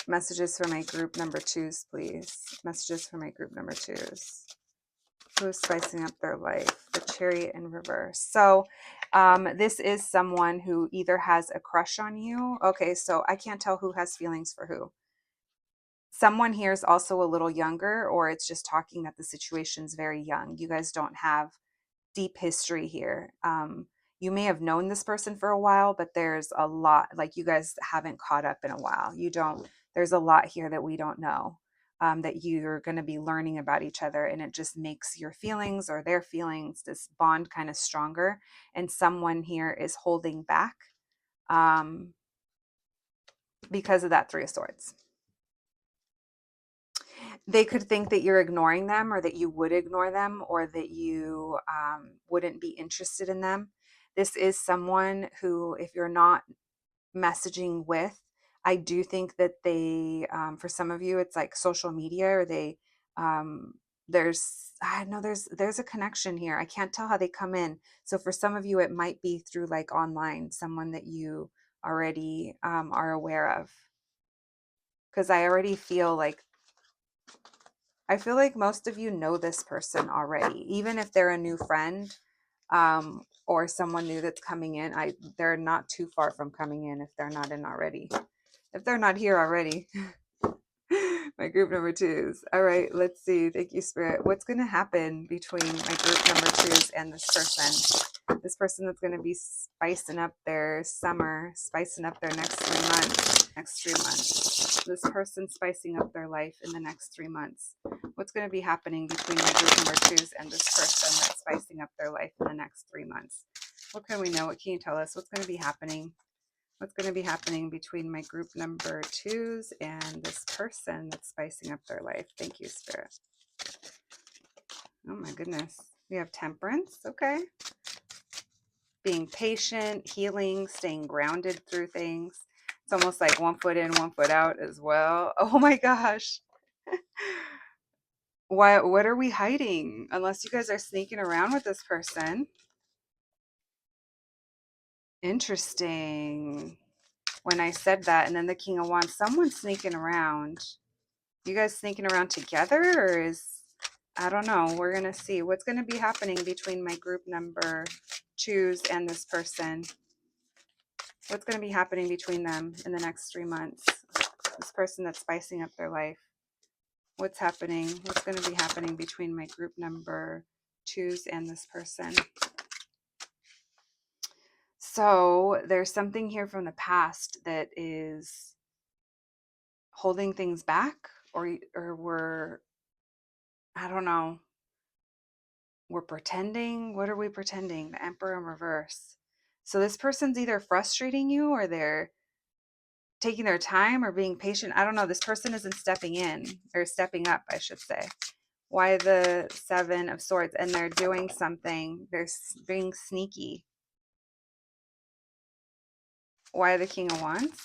Messages for my group number twos, please. Messages for my group number twos. Who's spicing up their life? The Chariot in reverse. So this is someone who either has a crush on you. Okay, so I can't tell who has feelings for who. Someone here is also a little younger, or it's just talking that the situation's very young. You guys don't have deep history here. You may have known this person for a while, but there's a lot, like you guys haven't caught up in a while. There's a lot here that we don't know, that you're going to be learning about each other. And it just makes your feelings or their feelings, this bond kind of stronger. And someone here is holding back um, because of that Three of Swords. They could think that you're ignoring them or that you would ignore them or that you wouldn't be interested in them. This is someone who, if you're not messaging with, I do think that they, for some of you, it's like social media or um, I know there's a connection here. I can't tell how they come in. So for some of you, it might be through like online, someone that you already are aware of. Because I feel like most of you know this person already, even if they're a new friend, or someone new that's coming in. They're not too far from coming in if they're not in already. If they're not here already. My group number twos. All right, let's see. Thank you, Spirit. What's going to happen between my group number twos and this person? This person that's going to be spicing up their summer, spicing up their next 3 months. Next 3 months. This person spicing up their life in the next 3 months. What's going to be happening between my group number twos and this person that's spicing up their life in the next 3 months? What can we know? What can you tell us? What's going to be happening? What's going to be happening between my group number twos and this person that's spicing up their life? Thank you, Spirit. Oh my goodness. We have Temperance. Okay. Being patient, healing, staying grounded through things. It's almost like 1 foot in, 1 foot out as well. Oh my gosh. What are we hiding? Unless you guys are sneaking around with this person. Interesting. When I said that, and then the King of Wands, someone's sneaking around. You guys sneaking around together, or I don't know. We're going to see what's going to be happening between my group number twos and this person. What's going to be happening between them in the next 3 months? This person that's spicing up their life. What's happening? What's going to be happening between my group number Choose and this person. So there's something here from the past that is holding things back, or I don't know, we're pretending. What are we pretending? The Emperor in reverse. So this person's either frustrating you, or they're taking their time or being patient. I don't know. This person isn't stepping in, or stepping up, I should say. Why the Seven of Swords? And they're doing something. They're being sneaky. Why the King of Wands?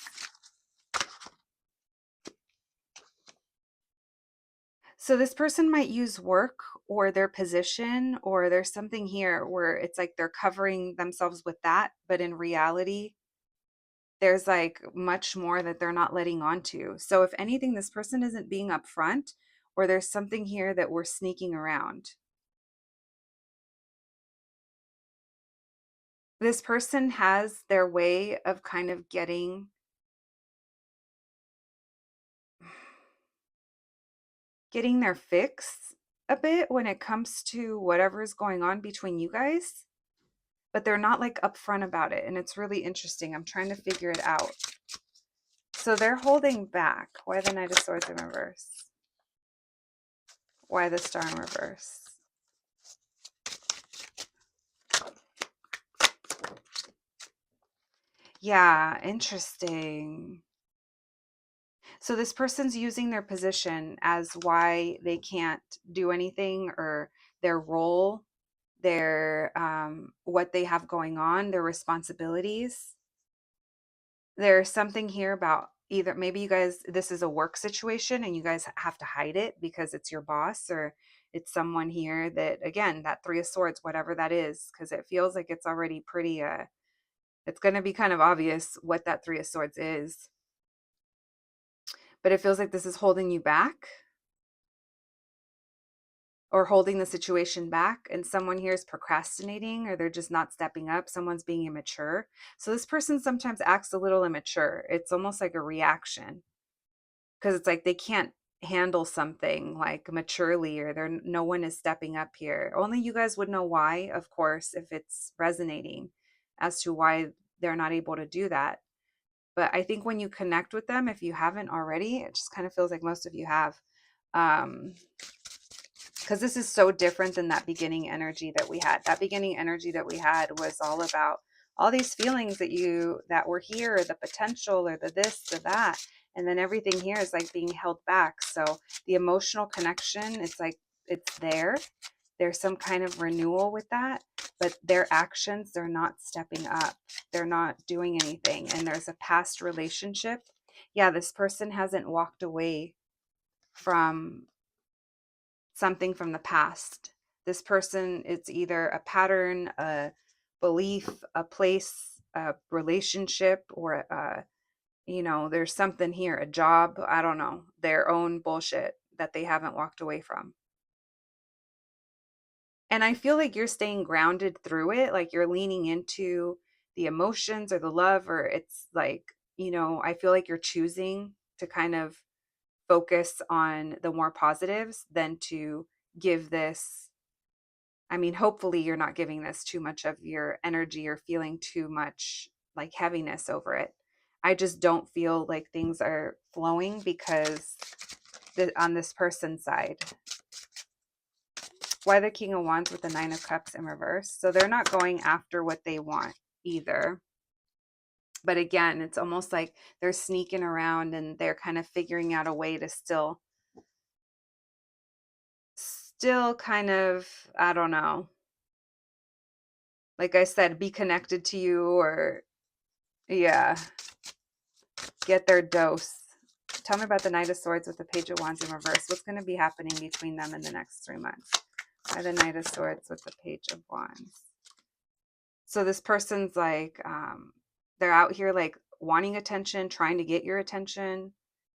So this person might use work or their position, or there's something here where it's like they're covering themselves with that, but in reality, there's like much more that they're not letting on to. So if anything, this person isn't being upfront, or there's something here that we're sneaking around. This person has their way of kind of getting their fix a bit when it comes to whatever's going on between you guys, but they're not like upfront about it. And it's really interesting. I'm trying to figure it out. So they're holding back. Why the Knight of Swords in reverse? Why the Star in reverse? Yeah, interesting. So this person's using their position as why they can't do anything, or their role, their what they have going on, their responsibilities. There's something here about either maybe you guys, this is a work situation and you guys have to hide it because it's your boss, or it's someone here that, again, that Three of Swords, whatever that is, because it feels like it's already pretty it's going to be kind of obvious what that Three of Swords is, but it feels like this is holding you back, or holding the situation back, and someone here is procrastinating, or they're just not stepping up. Someone's being immature. So this person sometimes acts a little immature. It's almost like a reaction, because it's like they can't handle something like maturely, or they're no one is stepping up here. Only you guys would know why, of course, if it's resonating as to why they're not able to do that. But I think when you connect with them, if you haven't already, it just kind of feels like most of you have, because this is so different than that beginning energy that we had. That beginning energy that we had was all about all these feelings that were here, or the potential, or the this, the that. And then everything here is like being held back. So the emotional connection, it's like it's there. There's some kind of renewal with that, but their actions, they're not stepping up. They're not doing anything. And there's a past relationship. Yeah, this person hasn't walked away from something from the past. This person, it's either a pattern, a belief, a place, a relationship, or there's something here, a job, I don't know, their own bullshit that they haven't walked away from. And I feel like you're staying grounded through it, like you're leaning into the emotions or the love, or it's like, I feel like you're choosing to kind of focus on the more positives than to give this. I mean, hopefully you're not giving this too much of your energy, or feeling too much like heaviness over it. I just don't feel like things are flowing because on this person's side. Why the King of Wands with the Nine of Cups in reverse? So they're not going after what they want either. But again, it's almost like they're sneaking around, and they're kind of figuring out a way to still kind of, I don't know, like I said, be connected to you, or yeah, get their dose. Tell me about the Knight of Swords with the Page of Wands in reverse. What's going to be happening between them in the next 3 months? By the Knight of Swords with the Page of Wands. So this person's like, they're out here like wanting attention, trying to get your attention.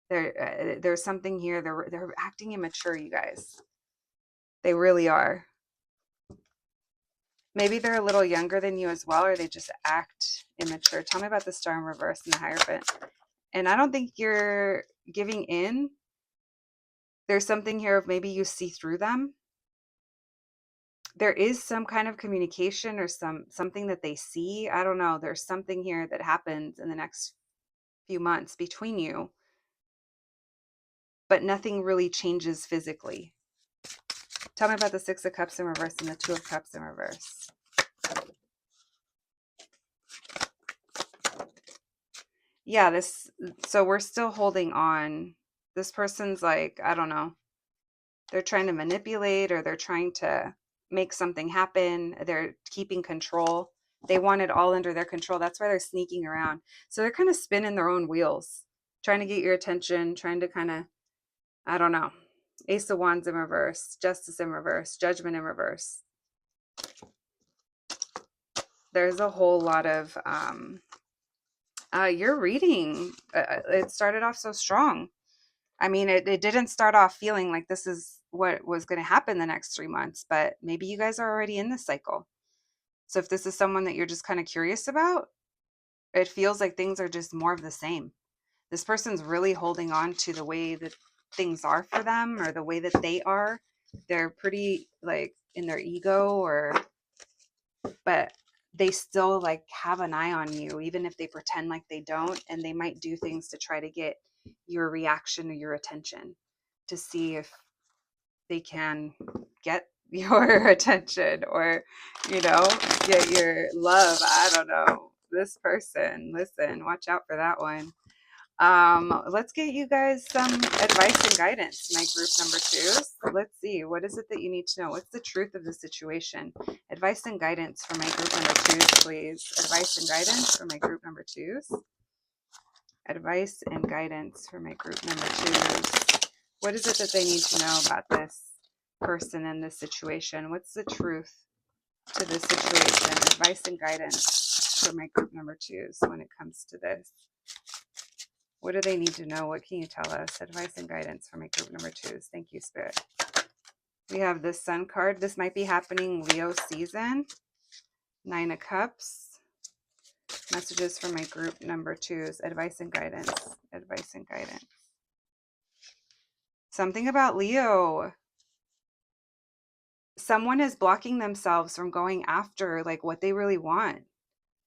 There's something here. They're acting immature, you guys. They really are. Maybe they're a little younger than you as well, or they just act immature. Tell me about the Star in reverse and the Hierophant. And I don't think you're giving in. There's something here of maybe you see through them. there is some kind of communication or something that they see. I don't know. There's something here that happens in the next few months between you, but nothing really changes physically. Tell me about the Six of Cups in reverse and the Two of Cups in reverse. Yeah, so we're still holding on. This person's like, I don't know. They're trying to manipulate or they're trying to make something happen. They're keeping control. They want it all under their control. That's why they're sneaking around. So they're kind of spinning their own wheels, trying to get your attention, trying to kind of, I don't know. Ace of Wands in reverse, Justice in reverse, Judgment in reverse. There's a whole lot of, your reading, it started off so strong. I mean, it didn't start off feeling like this is what was going to happen the next 3 months, but maybe you guys are already in this cycle. So if this is someone that you're just kind of curious about, it feels like things are just more of the same. This person's really holding on to the way that things are for them or the way that they are. They're pretty like in their ego but they still like have an eye on you, even if they pretend like they don't. And they might do things to try to get your reaction or your attention to see if they can get your attention or, get your love. I don't know. This person, listen, watch out for that one. Let's get you guys some advice and guidance, my group number twos. Let's see, what is it that you need to know? What's the truth of the situation? Advice and guidance for my group number twos, please. Advice and guidance for my group number twos. Advice and guidance for my group number twos. What is it that they need to know about this person in this situation? What's the truth to this situation? Advice and guidance for my group number twos when it comes to this. What do they need to know? What can you tell us? Advice and guidance for my group number twos. Thank you, Spirit. We have the Sun card. This might be happening Leo season. Nine of Cups. Messages for my group number twos. Advice and guidance. Advice and guidance. Something about Leo. Someone is blocking themselves from going after like what they really want.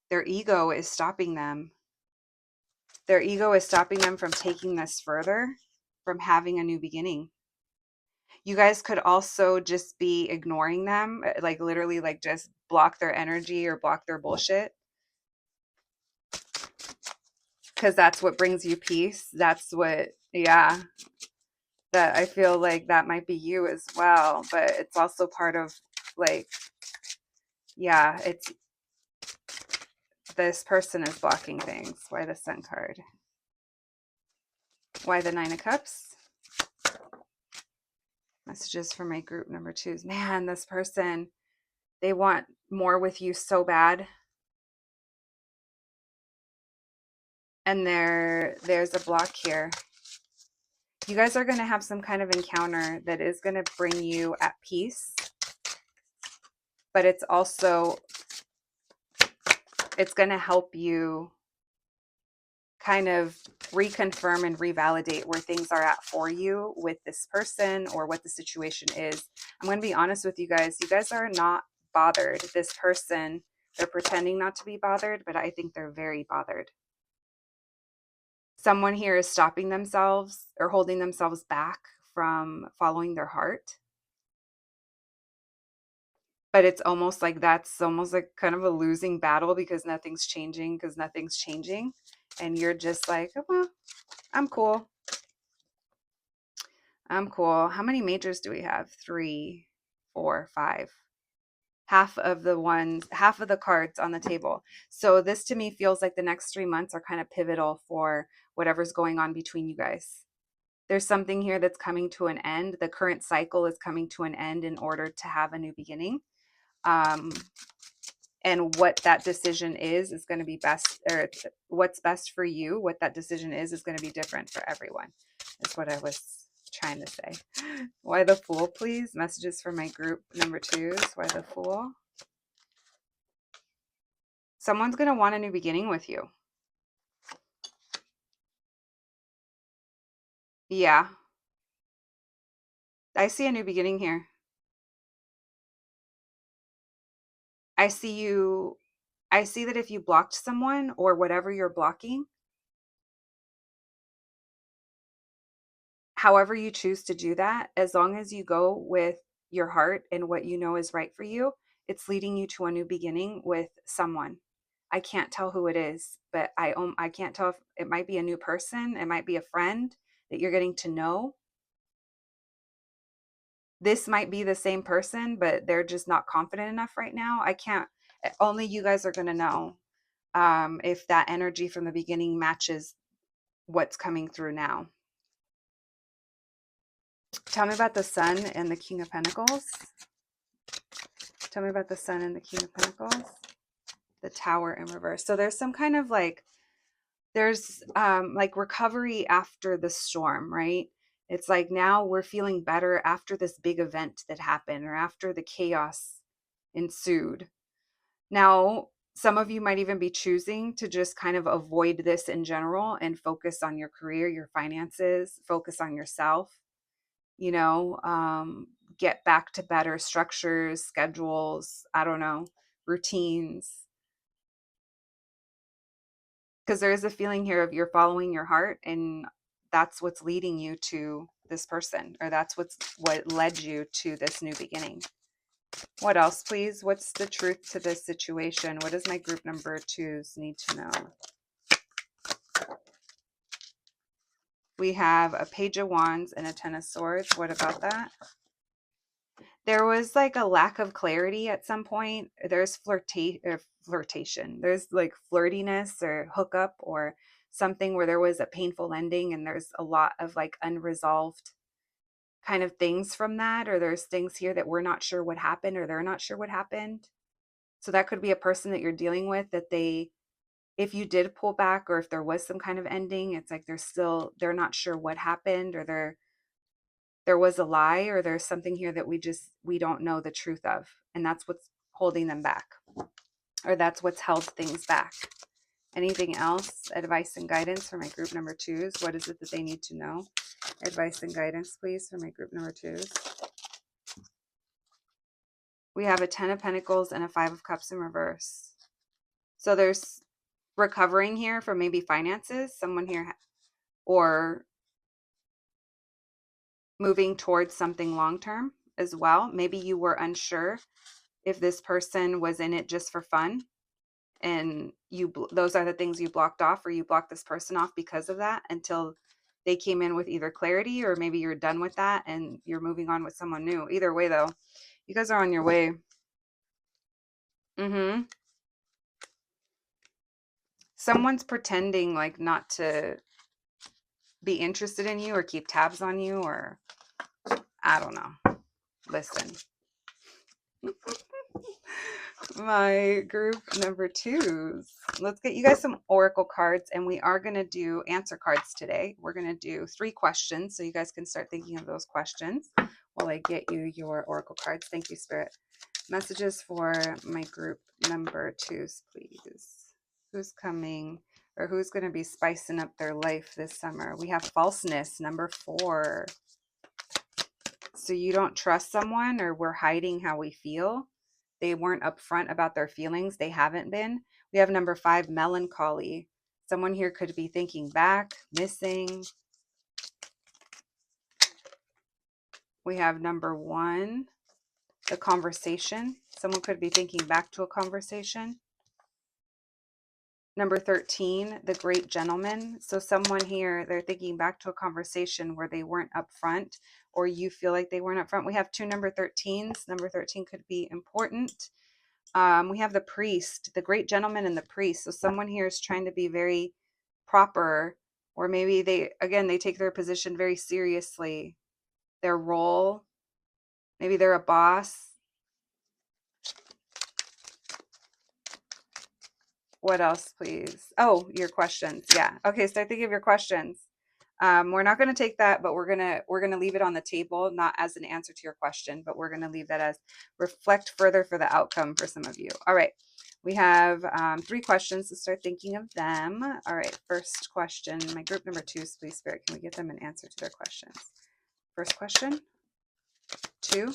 Their ego is stopping them. Their ego is stopping them from taking this further, from having a new beginning. You guys could also just be ignoring them, like literally like just block their energy or block their bullshit. Because that's what brings you peace. That's what, yeah, that I feel like that might be you as well. But it's also part of like, yeah, it's this person is blocking things. Why the Sun card? Why the Nine of Cups? Messages for my group number twos. Man, this person, they want more with you so bad. And there's a block here. You guys are going to have some kind of encounter that is going to bring you at peace. But it's also, it's going to help you kind of reconfirm and revalidate where things are at for you with this person or what the situation is. I'm going to be honest with you guys. You guys are not bothered. This person, they're pretending not to be bothered, but I think they're very bothered. Someone here is stopping themselves or holding themselves back from following their heart. But it's almost like that's almost like kind of a losing battle because nothing's changing, and you're just like, oh, well, I'm cool. How many majors do we have? 3, 4, 5. Half of the cards on the table. So this to me feels like the next 3 months are kind of pivotal for whatever's going on between you guys. There's something here that's coming to an end. The current cycle is coming to an end in order to have a new beginning. And what that decision is going to be best, or what's best for you, what that decision is going to be different for everyone. That's what I was trying to say. Why the Fool, please? Messages for my group number twos. Why the Fool? Someone's going to want a new beginning with you. Yeah. I see a new beginning here. I see that if you blocked someone or whatever you're blocking, however you choose to do that, as long as you go with your heart and what you know is right for you, it's leading you to a new beginning with someone. I can't tell who it is, but I can't tell if it might be a new person, it might be a friend that you're getting to know. This might be the same person, but they're just not confident enough right now. I can't, only you guys are going to know if that energy from the beginning matches what's coming through now. Tell me about the Sun and the King of Pentacles. Tell me about the Sun and the King of Pentacles. The Tower in reverse. So there's some kind of like, there's like recovery after the storm, right? It's like now we're feeling better after this big event that happened or after the chaos ensued. Now, some of you might even be choosing to just kind of avoid this in general and focus on your career, your finances, focus on yourself, you know, get back to better structures, schedules, I don't know, routines. Because there is a feeling here of you're following your heart and that's what's leading you to this person, or that's what led you to this new beginning. What else, please? What's the truth to this situation? What does my group number 2s need to know? We have a Page of Wands and a Ten of Swords. What about that? There was like a lack of clarity at some point. There's flirtation. There's like flirtiness or hookup or something where there was a painful ending and there's a lot of like unresolved kind of things from that, or there's things here that we're not sure what happened or they're not sure what happened. So that could be a person that you're dealing with that if you did pull back or if there was some kind of ending, it's like they're not sure what happened, or there was a lie, or there's something here that we don't know the truth of, and that's what's holding them back, or that's what's held things back. Anything else? Advice and guidance for my group number 2s. What is it that they need to know? Advice and guidance, please, for my group number 2s. We have a Ten of Pentacles and a Five of Cups in reverse. So there's recovering here from maybe finances, someone here, or moving towards something long-term as well. Maybe you were unsure if this person was in it just for fun, and those are the things you blocked off, or you blocked this person off because of that until they came in with either clarity, or maybe you're done with that and you're moving on with someone new. Either way though, you guys are on your way. Someone's pretending like not to be interested in you or keep tabs on you, or I don't know. Listen. My group number 2s. Let's get you guys some oracle cards, and we are going to do answer cards today. We're going to do 3 questions so you guys can start thinking of those questions while I get you your oracle cards. Thank you, Spirit. Messages for my group number 2s, please. Who's coming, or who's going to be spicing up their life this summer? We have falseness, number 4. So you don't trust someone, or we're hiding how we feel. They weren't upfront about their feelings. They haven't been. We have number 5, melancholy. Someone here could be thinking back, missing. We have number 1, the conversation. Someone could be thinking back to a conversation. Number 13, the great gentleman. So someone here, they're thinking back to a conversation where they weren't upfront, or you feel like they weren't upfront. We have 2 number 13s. Number 13 could be important. We have the priest, the great gentleman and the priest. So someone here is trying to be very proper, or maybe they take their position very seriously, their role. Maybe they're a boss. What else, please? Oh, your questions. Yeah. Okay. Start thinking of your questions. We're not going to take that, but we're gonna leave it on the table, not as an answer to your question, but we're gonna leave that as reflect further for the outcome for some of you. All right. We have 3 questions to start thinking of them. All right. First question. My group number 2s, please, Spirit. Can we get them an answer to their questions? First question. 2.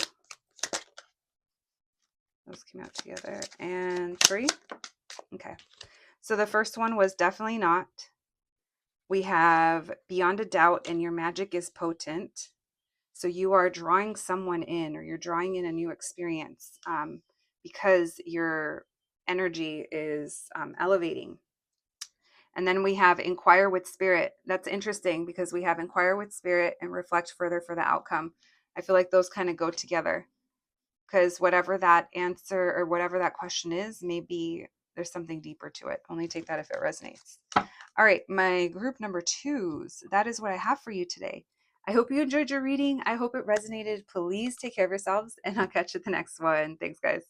Those came out together. And 3. Okay. So the first one was definitely not. We have beyond a doubt, and your magic is potent. So you are drawing someone in, or you're drawing in a new experience, because your energy is elevating. And then we have inquire with spirit. That's interesting because we have inquire with spirit and reflect further for the outcome. I feel like those kind of go together, because whatever that answer or whatever that question is, maybe there's something deeper to it. Only take that if it resonates. All right, my group number 2s, that is what I have for you today. I hope you enjoyed your reading. I hope it resonated. Please take care of yourselves, and I'll catch you at the next one. Thanks, guys.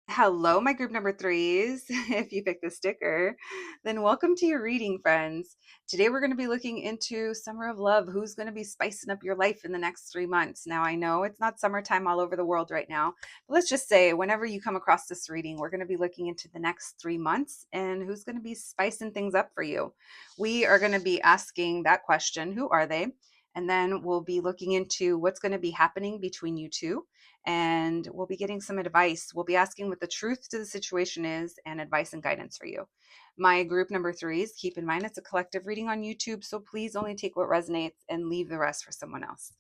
Hello, my group number 3s. If you picked the sticker, then welcome to your reading, friends. Today we're going to be looking into Summer of Love. Who's going to be spicing up your life in the next 3 months? Now, I know it's not summertime all over the world right now, but let's just say whenever you come across this reading, we're going to be looking into the next 3 months and who's going to be spicing things up for you. We are going to be asking that question, who are they? And then we'll be looking into what's going to be happening between you two, and we'll be getting some advice. We'll be asking what the truth to the situation is and advice and guidance for you. My group number 3s, keep in mind it's a collective reading on YouTube, so please only take what resonates and leave the rest for someone else.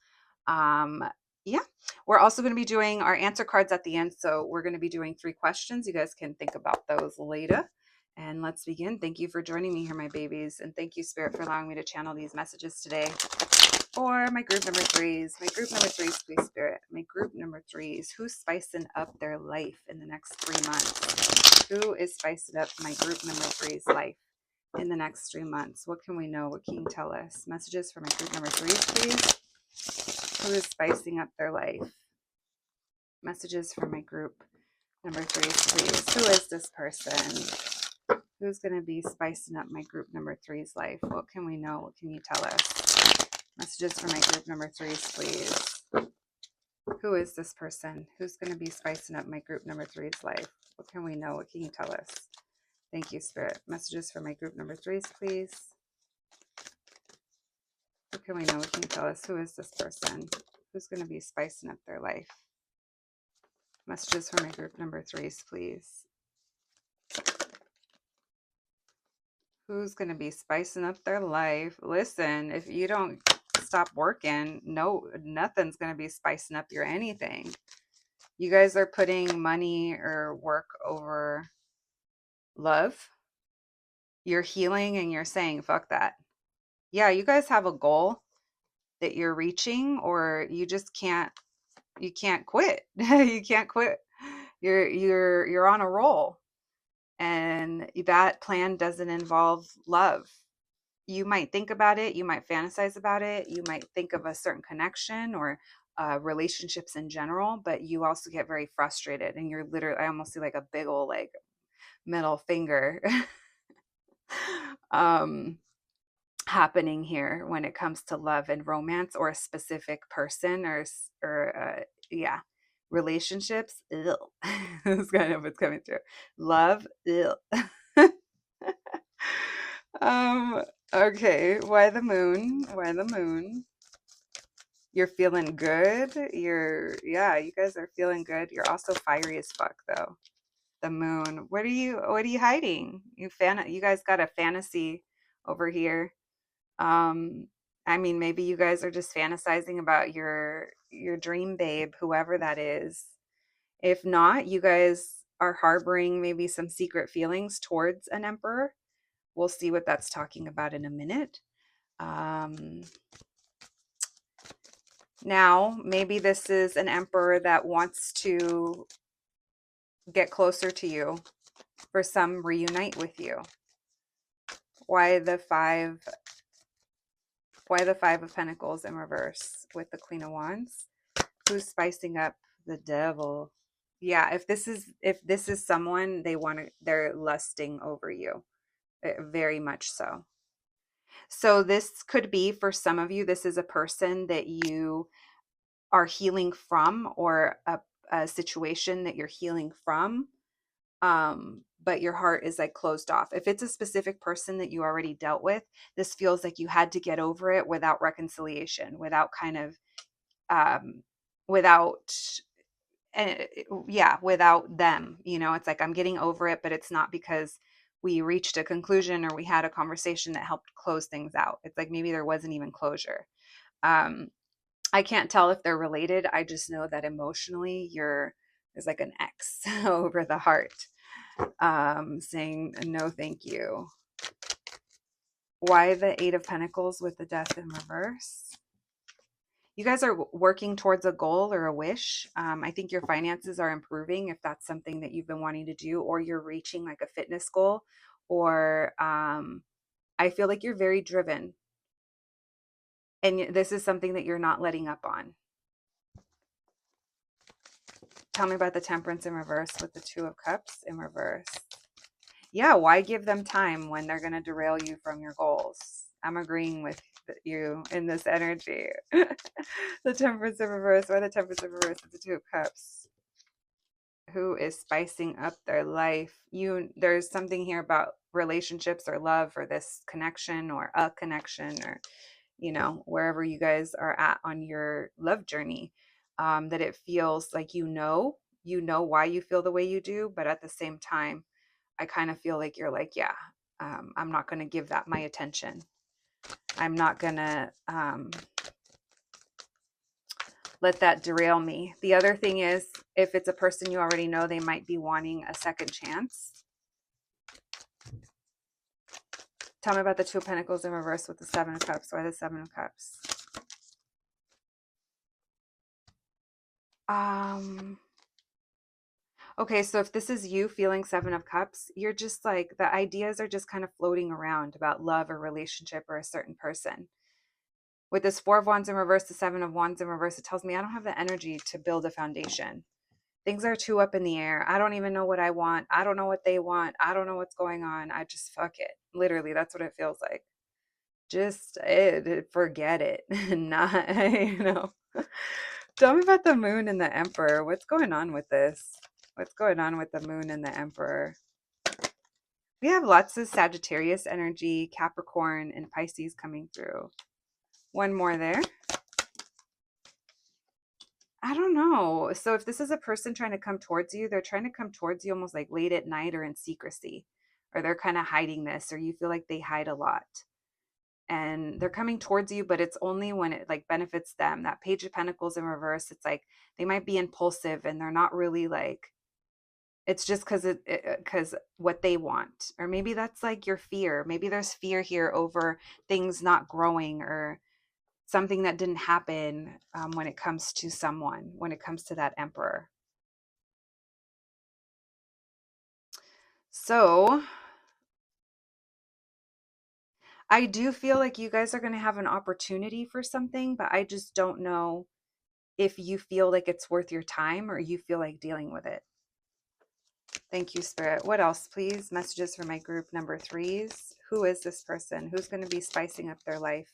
Yeah, we're also going to be doing our answer cards at the end, so we're going to be doing 3 questions. You guys can think about those later. And let's begin. Thank you for joining me here, my babies, and thank you, Spirit, for allowing me to channel these messages today. Or my group number 3s. My group number 3s, please, Spirit. My group number 3s. Who's spicing up their life in the next 3 months? Who is spicing up my group number 3's life in the next 3 months? What can we know? What can you tell us? Messages for my group number 3s, please. Who is spicing up their life? Messages for my group number 3s, please. Who is this person? Who's going to be spicing up my group number 3's life? What can we know? What can you tell us? Messages for my group number 3s, please. Who is this person? Who's going to be spicing up my group number 3's life? What can we know? What can you tell us? Thank you, Spirit. Messages for my group number 3s, please. What can we know? What can you tell us? Who is this person? Who's going to be spicing up their life? Messages for my group number 3s, please. Who's going to be spicing up their life? Listen, if you don't stop working, nothing's going to be spicing up your anything. You guys are putting money or work over love. You're healing and you're saying, fuck that. Yeah, you guys have a goal that you're reaching, or you just can't quit. You can't quit. You're on a roll. And that plan doesn't involve love. You might think about it, you might fantasize about it, you might think of a certain connection or relationships in general, but you also get very frustrated, and you're literally, I almost see like a big old like middle finger happening here when it comes to love and romance, or a specific person, or yeah, relationships. That's kind of what's coming through. Love. Okay, why the moon? Why the moon? You're feeling good. Yeah, you guys are feeling good. You're also fiery as fuck though. The moon. What are you hiding? You guys got a fantasy over here. I mean, maybe you guys are just fantasizing about your dream babe, whoever that is. If not, you guys are harboring maybe some secret feelings towards an emperor. We'll see what that's talking about in a minute. Now, maybe this is an emperor that wants to get closer to you, for some reunite with you. Why the five of Pentacles in reverse with the Queen of Wands? Who's spicing up the Devil? Yeah, if this is someone, they're lusting over you. Very much so. So this could be, for some of you, this is a person that you are healing from, or a situation that you're healing from, but your heart is like closed off. If it's a specific person that you already dealt with, this feels like you had to get over it without reconciliation, without kind of without yeah, without them, it's like I'm getting over it, but it's not because we reached a conclusion or we had a conversation that helped close things out. It's like maybe there wasn't even closure. Um, I can't tell if they're related. I just know that emotionally there's like an X over the heart, saying no, thank you. Why the Eight of Pentacles with the Death in reverse? You guys are working towards a goal or a wish. I think your finances are improving if that's something that you've been wanting to do, or you're reaching like a fitness goal, or I feel like you're very driven. And this is something that you're not letting up on. Tell me about the Temperance in reverse with the Two of Cups in reverse. Yeah, why give them time when they're going to derail you from your goals? I'm agreeing with you in this energy. The Temperance in reverse. Why the Temperance in reverse with the Two of Cups? Who is spicing up their life? There's something here about relationships or love or this connection or a connection or wherever you guys are at on your love journey, that it feels like why you feel the way you do, but at the same time I kind of feel like you're like, yeah, I'm not going to give that my attention. I'm not going to let that derail me. The other thing is, if it's a person you already know, they might be wanting a second chance. Tell me about the Two of Pentacles in reverse with the Seven of Cups. Why the Seven of Cups? Okay, so if this is you feeling Seven of Cups, you're just like, the ideas are just kind of floating around about love or relationship or a certain person. With this Four of Wands in reverse, the Seven of Wands in reverse, it tells me I don't have the energy to build a foundation. Things are too up in the air. I don't even know what I want. I don't know what they want. I don't know what's going on. I just fuck it. Literally, that's what it feels like. Just forget it. Not, Tell me about the Moon and the Emperor. What's going on with this? What's going on with the Moon and the Emperor? We have lots of Sagittarius energy, Capricorn, and Pisces coming through. One more there. I don't know. So if this is a person trying to come towards you, they're trying to come towards you almost like late at night or in secrecy, or they're kind of hiding this, or you feel like they hide a lot. And they're coming towards you, but it's only when it like benefits them. That Page of Pentacles in reverse, it's like they might be impulsive and they're not really like, it's just because what they want. Or maybe that's like your fear. Maybe there's fear here over things not growing or something that didn't happen, when it comes to someone, when it comes to that Emperor. So I do feel like you guys are going to have an opportunity for something, but I just don't know if you feel like it's worth your time or you feel like dealing with it. Thank you, Spirit. What else, please? Messages for my group number 3s. Who is this person? Who's going to be spicing up their life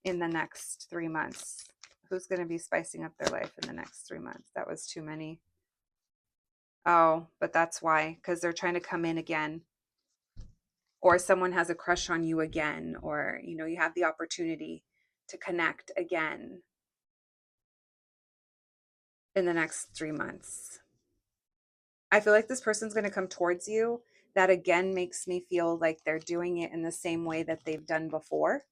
in the next 3 months? Who's going to be spicing up their life in the next 3 months? That was too many. Oh, but that's why, because they're trying to come in again. Or someone has a crush on you again, or, you have the opportunity to connect again in the next 3 months. I feel like this person's going to come towards you. That again makes me feel like they're doing it in the same way that they've done before,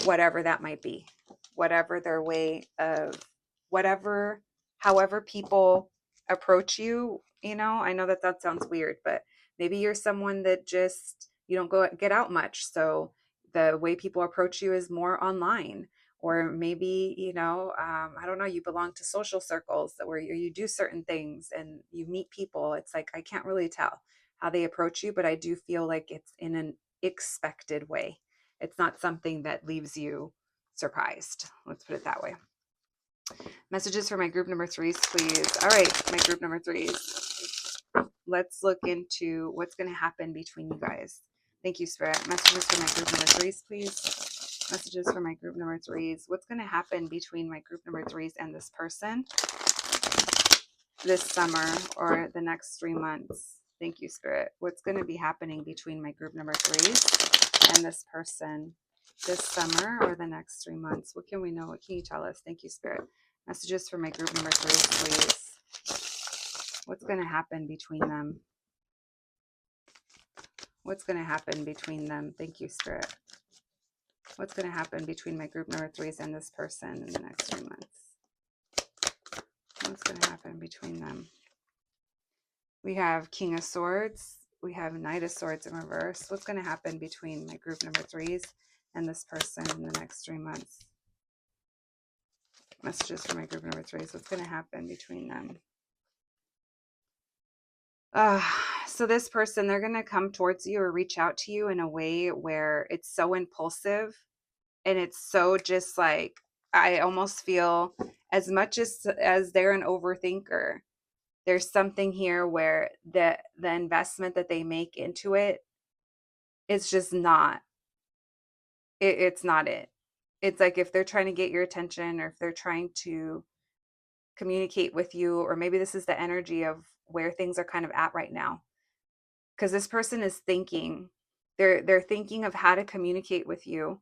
whatever that might be, whatever their way of, however people approach you. I know that sounds weird, but maybe you're someone that just, you don't get out much. So the way people approach you is more online. Or maybe, I don't know, you belong to social circles where you do certain things and you meet people. It's like, I can't really tell how they approach you, but I do feel like it's in an expected way. It's not something that leaves you surprised. Let's put it that way. Messages for my group number 3s, please. All right, my group number 3s. Let's look into what's going to happen between you guys. Thank you, Spirit. Messages for my group number 3s, please. Messages for my group number 3s. What's going to happen between my group number 3s and this person this summer or the next 3 months? Thank you, Spirit. What's going to be happening between my group number 3s and this person this summer or the next 3 months? What can we know? What can you tell us? Thank you, Spirit. Messages for my group number 3, please. What's going to happen between them? What's going to happen between them? Thank you, Spirit. What's going to happen between my group number 3s and this person in the next 3 months? What's going to happen between them? We have King of Swords. We have Knight of Swords in reverse. What's going to happen between my group number 3s and this person in the next 3 months? Messages for my group number 3s. What's going to happen between them? So this person, they're going to come towards you or reach out to you in a way where it's so impulsive and it's so just like, I almost feel as much as they're an overthinker, there's something here where the investment that they make into it is just not, it's not it. It's like if they're trying to get your attention or if they're trying to communicate with you, or maybe this is the energy of where things are kind of at right now. Because this person is thinking, they're thinking of how to communicate with you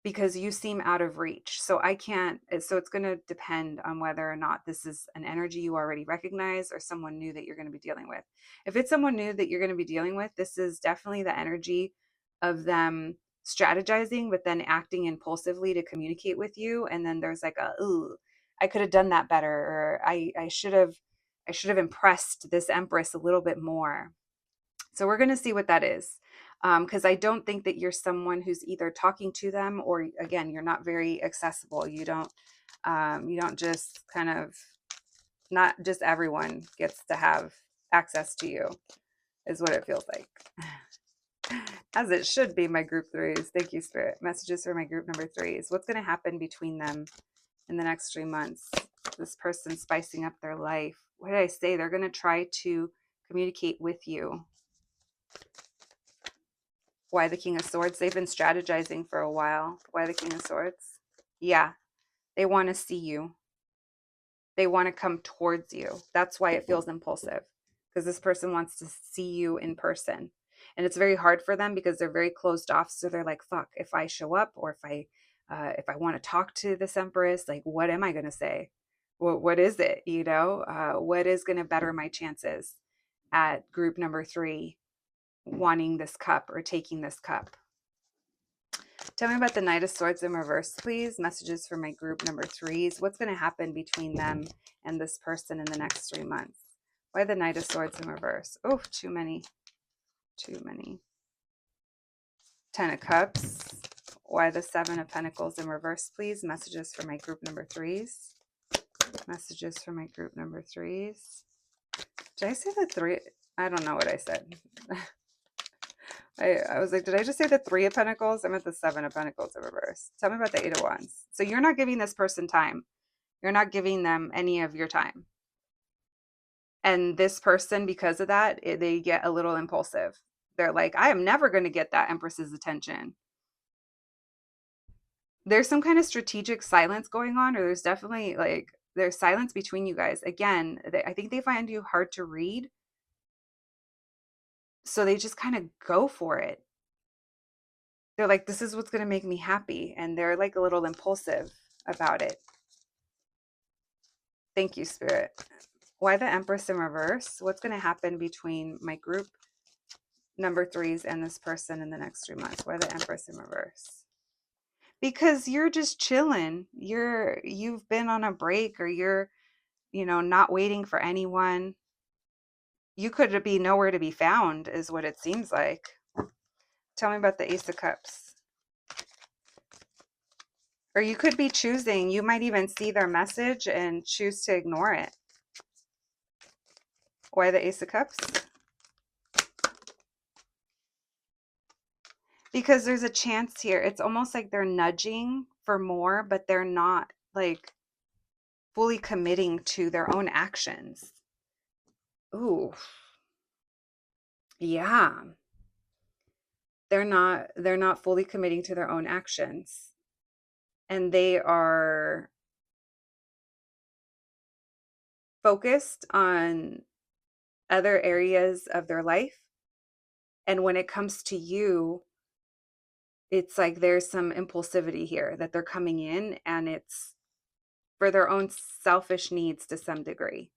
because you seem out of reach. So it's going to depend on whether or not this is an energy you already recognize or someone new that you're going to be dealing with. If it's someone new that you're going to be dealing with, this is definitely the energy of them strategizing, but then acting impulsively to communicate with you. And then there's like ooh, I could have done that better, or I should have impressed this Empress a little bit more. So we're going to see what that is. Because I don't think that you're someone who's either talking to them or, again, you're not very accessible. You don't just kind of, not just everyone gets to have access to you, is what it feels like. As it should be, my group 3s. Thank you, Spirit. Messages for my group number 3s. What's going to happen between them in the next 3 months? This person spicing up their life. What did I say? They're going to try to communicate with you. Why the King of Swords? They've been strategizing for a while. Why the King of Swords? Yeah, they want to see you. They want to come towards you. That's why it feels impulsive, because this person wants to see you in person. And it's very hard for them because they're very closed off. So they're like, fuck, if I show up or if I want to talk to this Empress, like, what am I going to say? What is it? What is going to better my chances at group number 3 wanting this cup or taking this cup? Tell me about the Knight of Swords in reverse, please. Messages for my group number 3s. What's going to happen between them and this person in the next 3 months? Why the Knight of Swords in reverse? Oh, too many. Too many. 10 of Cups. Why the 7 of Pentacles in reverse, please? Messages for my group number 3s. Messages for my group number 3s. Did I say the 3? I don't know what I said. I was like, did I just say the 3 of Pentacles? I meant the 7 of Pentacles in reverse. Tell me about the 8 of Wands. So you're not giving this person time. You're not giving them any of your time. And this person, because of that, they get a little impulsive. They're like, I am never going to get that Empress's attention. There's some kind of strategic silence going on, or there's definitely there's silence between you guys. Again, I think they find you hard to read. So they just kind of go for it. They're like, this is what's going to make me happy. And they're like a little impulsive about it. Thank you, Spirit. Why the Empress in reverse? What's going to happen between my group number 3s and this person in the next 3 months? Why the Empress in reverse? Because you're just chilling. You've been on a break, or you're, not waiting for anyone. You could be nowhere to be found, is what it seems like. Tell me about the Ace of Cups. Or you could be choosing, you might even see their message and choose to ignore it. Why the Ace of Cups? Because there's a chance here. It's almost like they're nudging for more, but they're not like fully committing to their own actions. Ooh. Yeah. They're not fully committing to their own actions. And they are focused on other areas of their life. And when it comes to you, it's like there's some impulsivity here that they're coming in, and it's for their own selfish needs to some degree.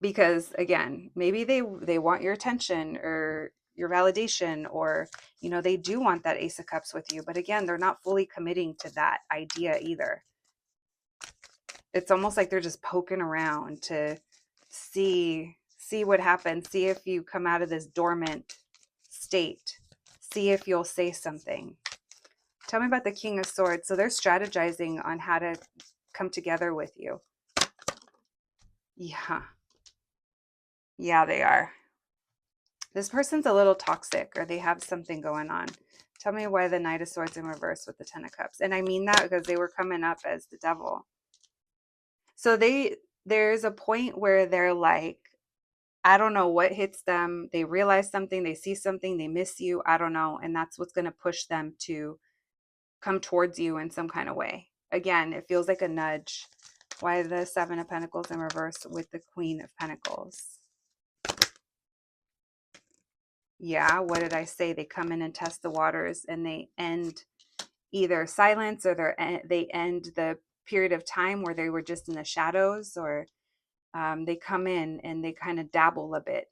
Because again, maybe they want your attention or your validation, or they do want that Ace of Cups with you, but again, they're not fully committing to that idea either. It's almost like they're just poking around to see what happens, see if you come out of this dormant state, see if you'll say something. Tell me about the King of Swords. So they're strategizing on how to come together with you. Yeah. Yeah, they are. This person's a little toxic, or they have something going on. Tell me why the Knight of Swords in reverse with the Ten of Cups. And I mean that because they were coming up as the devil. So there's a point where they're like, I don't know what hits them. They realize something, they see something, they miss you. I don't know. And that's what's going to push them to come towards you in some kind of way. Again, it feels like a nudge. Why the Seven of Pentacles in reverse with the Queen of Pentacles? Yeah, what did I say? They come in and test the waters, and they end either silence, or they end the period of time where they were just in the shadows, or they come in and they kind of dabble a bit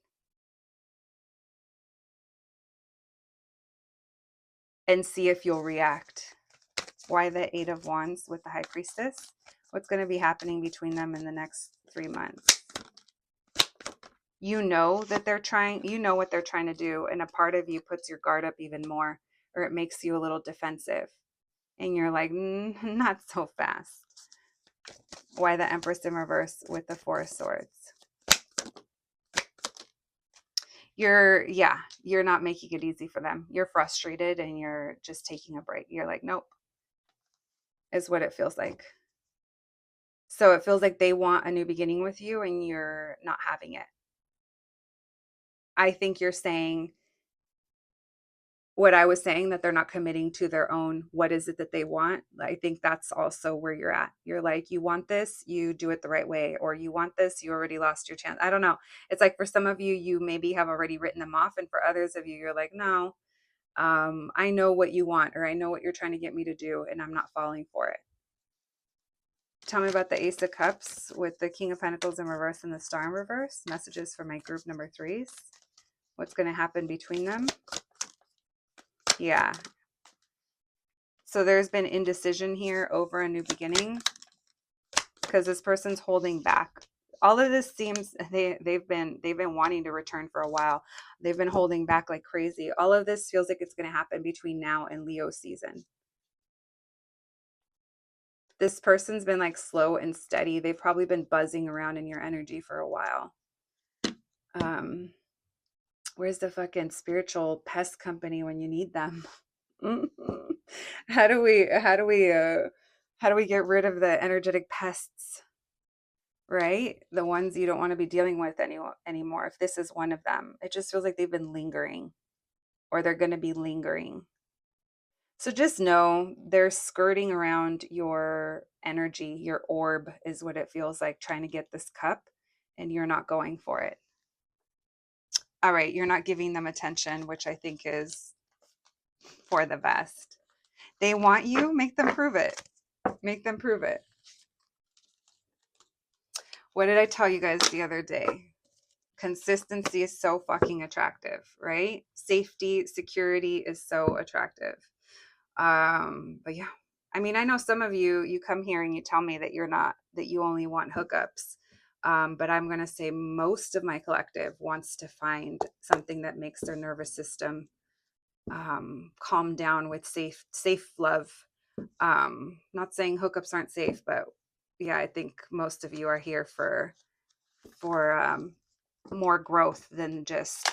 and see if you'll react. Why the Eight of Wands with the High Priestess? What's going to be happening between them in the next 3 months? You know that they're trying, what they're trying to do, and a part of you puts your guard up even more, or it makes you a little defensive, and you're like, not so fast. Why the Empress in reverse with the Four of Swords? You're not making it easy for them. You're frustrated and you're just taking a break. You're like, nope, is what it feels like. So it feels like they want a new beginning with you and you're not having it. I think you're saying what I was saying, that they're not committing to their own, what is it that they want? I think that's also where you're at. You're like, you want this, you do it the right way, or you want this, you already lost your chance. I don't know. It's like for some of you, you maybe have already written them off. And for others of you, you're like, no, I know what you want, or I know what you're trying to get me to do, and I'm not falling for it. Tell me about the Ace of Cups with the King of Pentacles in reverse and the Star in reverse. Messages for my group number 3s. What's going to happen between them? Yeah. So there's been indecision here over a new beginning because this person's holding back. All of this seems they've been wanting to return for a while. They've been holding back like crazy. All of this feels like it's going to happen between now and Leo season. This person's been like slow and steady. They've probably been buzzing around in your energy for a while. Where's the fucking spiritual pest company when you need them? How do we get rid of the energetic pests, right? The ones you don't want to be dealing with anymore. If this is one of them, it just feels like they've been lingering, or they're going to be lingering. So just know they're skirting around your energy. Your orb is what it feels like, trying to get this cup, and you're not going for it. All right, you're not giving them attention, which I think is for the best. They want you, make them prove it. Make them prove it. What did I tell you guys the other day? Consistency is so fucking attractive, right? Safety, security is so attractive. But yeah, I mean, I know some of you come here and you tell me that you only want hookups. But I'm going to say most of my collective wants to find something that makes their nervous system calm down with safe love. Not saying hookups aren't safe, but yeah, I think most of you are here for more growth than just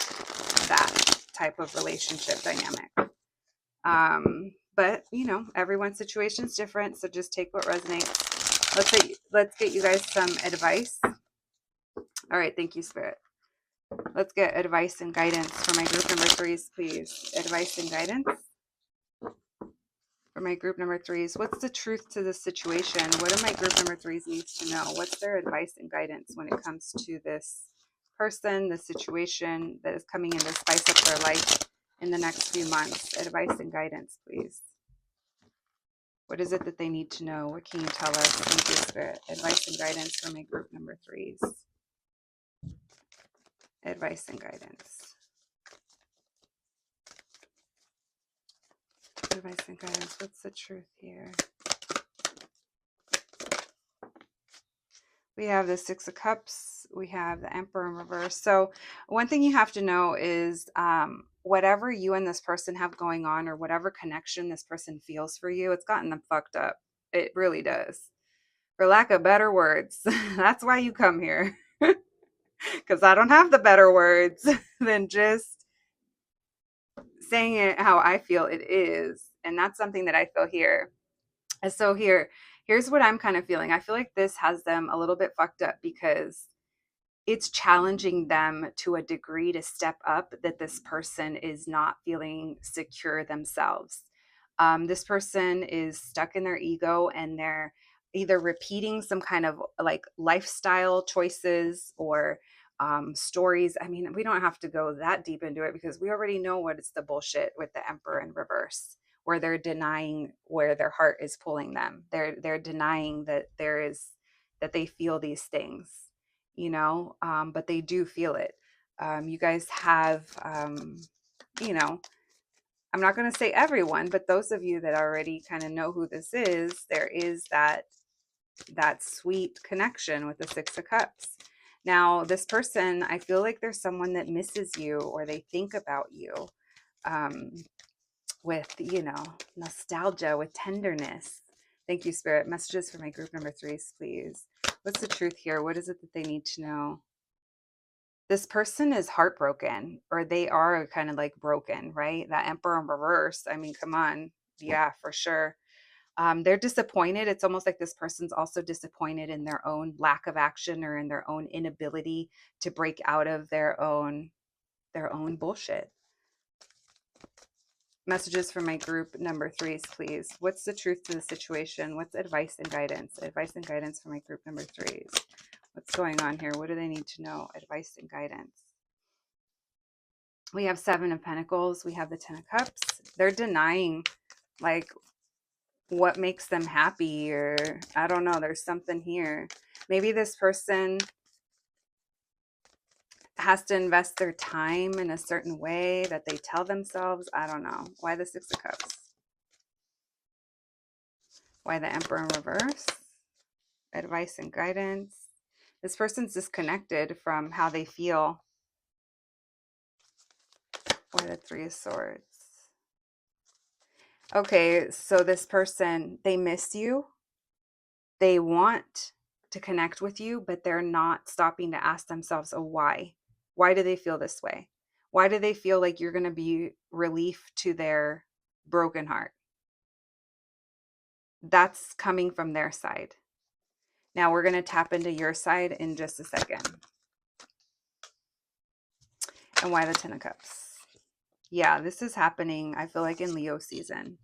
that type of relationship dynamic. But everyone's situation is different, so just take what resonates. Let's get you guys some advice. All right, thank you, Spirit. Let's get advice and guidance for my group number 3s, please. Advice and guidance for my group number 3s. What's the truth to this situation? What do my group number 3s needs to know? What's their advice and guidance when it comes to this person, the situation that is coming in to spice up their life in the next few months? Advice and guidance, please. What is it that they need to know? What can you tell us? Thank you, Spirit. Advice and guidance for my group number 3s. Advice and guidance. Advice and guidance. What's the truth here? We have the Six of Cups. We have the Emperor in reverse. So one thing you have to know is whatever you and this person have going on, or whatever connection this person feels for you, it's gotten them fucked up. It really does. For lack of better words. That's why you come here. Because I don't have the better words than just saying it how I feel it is. And that's something that I feel here. And so here's what I'm kind of feeling. I feel like this has them a little bit fucked up because it's challenging them to a degree to step up that this person is not feeling secure themselves. This person is stuck in their ego, and they're either repeating some kind of like lifestyle choices or stories. I mean, we don't have to go that deep into it because we already know what is the bullshit with the Emperor in reverse, where they're denying where their heart is pulling them. They're denying that that they feel these things, but they do feel it. You guys have, you know, I'm not going to say everyone, but those of you that already kind of know who this is, there is that sweet connection with the Six of Cups. Now, this person, I feel like there's someone that misses you or they think about you, with, nostalgia, with tenderness. Thank you, Spirit. Messages for my group number 3s, please. What's the truth here? What is it that they need to know? This person is heartbroken, or they are kind of like broken, right? That Emperor in reverse. I mean, come on. Yeah, for sure. They're disappointed. It's almost like this person's also disappointed in their own lack of action or in their own inability to break out of their own bullshit. Messages for my group number 3s, please. What's the truth to the situation? What's advice and guidance? Advice and guidance for my group number 3s. What's going on here? What do they need to know? Advice and guidance. We have 7 of Pentacles. We have the 10 of Cups. They're denying like what makes them happy, or I don't know. There's something here. Maybe this person has to invest their time in a certain way that they tell themselves. I don't know. Why the 6 of Cups? Why the Emperor in reverse? Advice and guidance. This person's disconnected from how they feel. Why the 3 of Swords? Okay, so this person, they miss you. They want to connect with you, but they're not stopping to ask themselves, oh, why? Why do they feel this way? Why do they feel like you're going to be relief to their broken heart? That's coming from their side. Now we're going to tap into your side in just a second. And why the 10 of Cups? Yeah, this is happening, I feel like, in Leo season.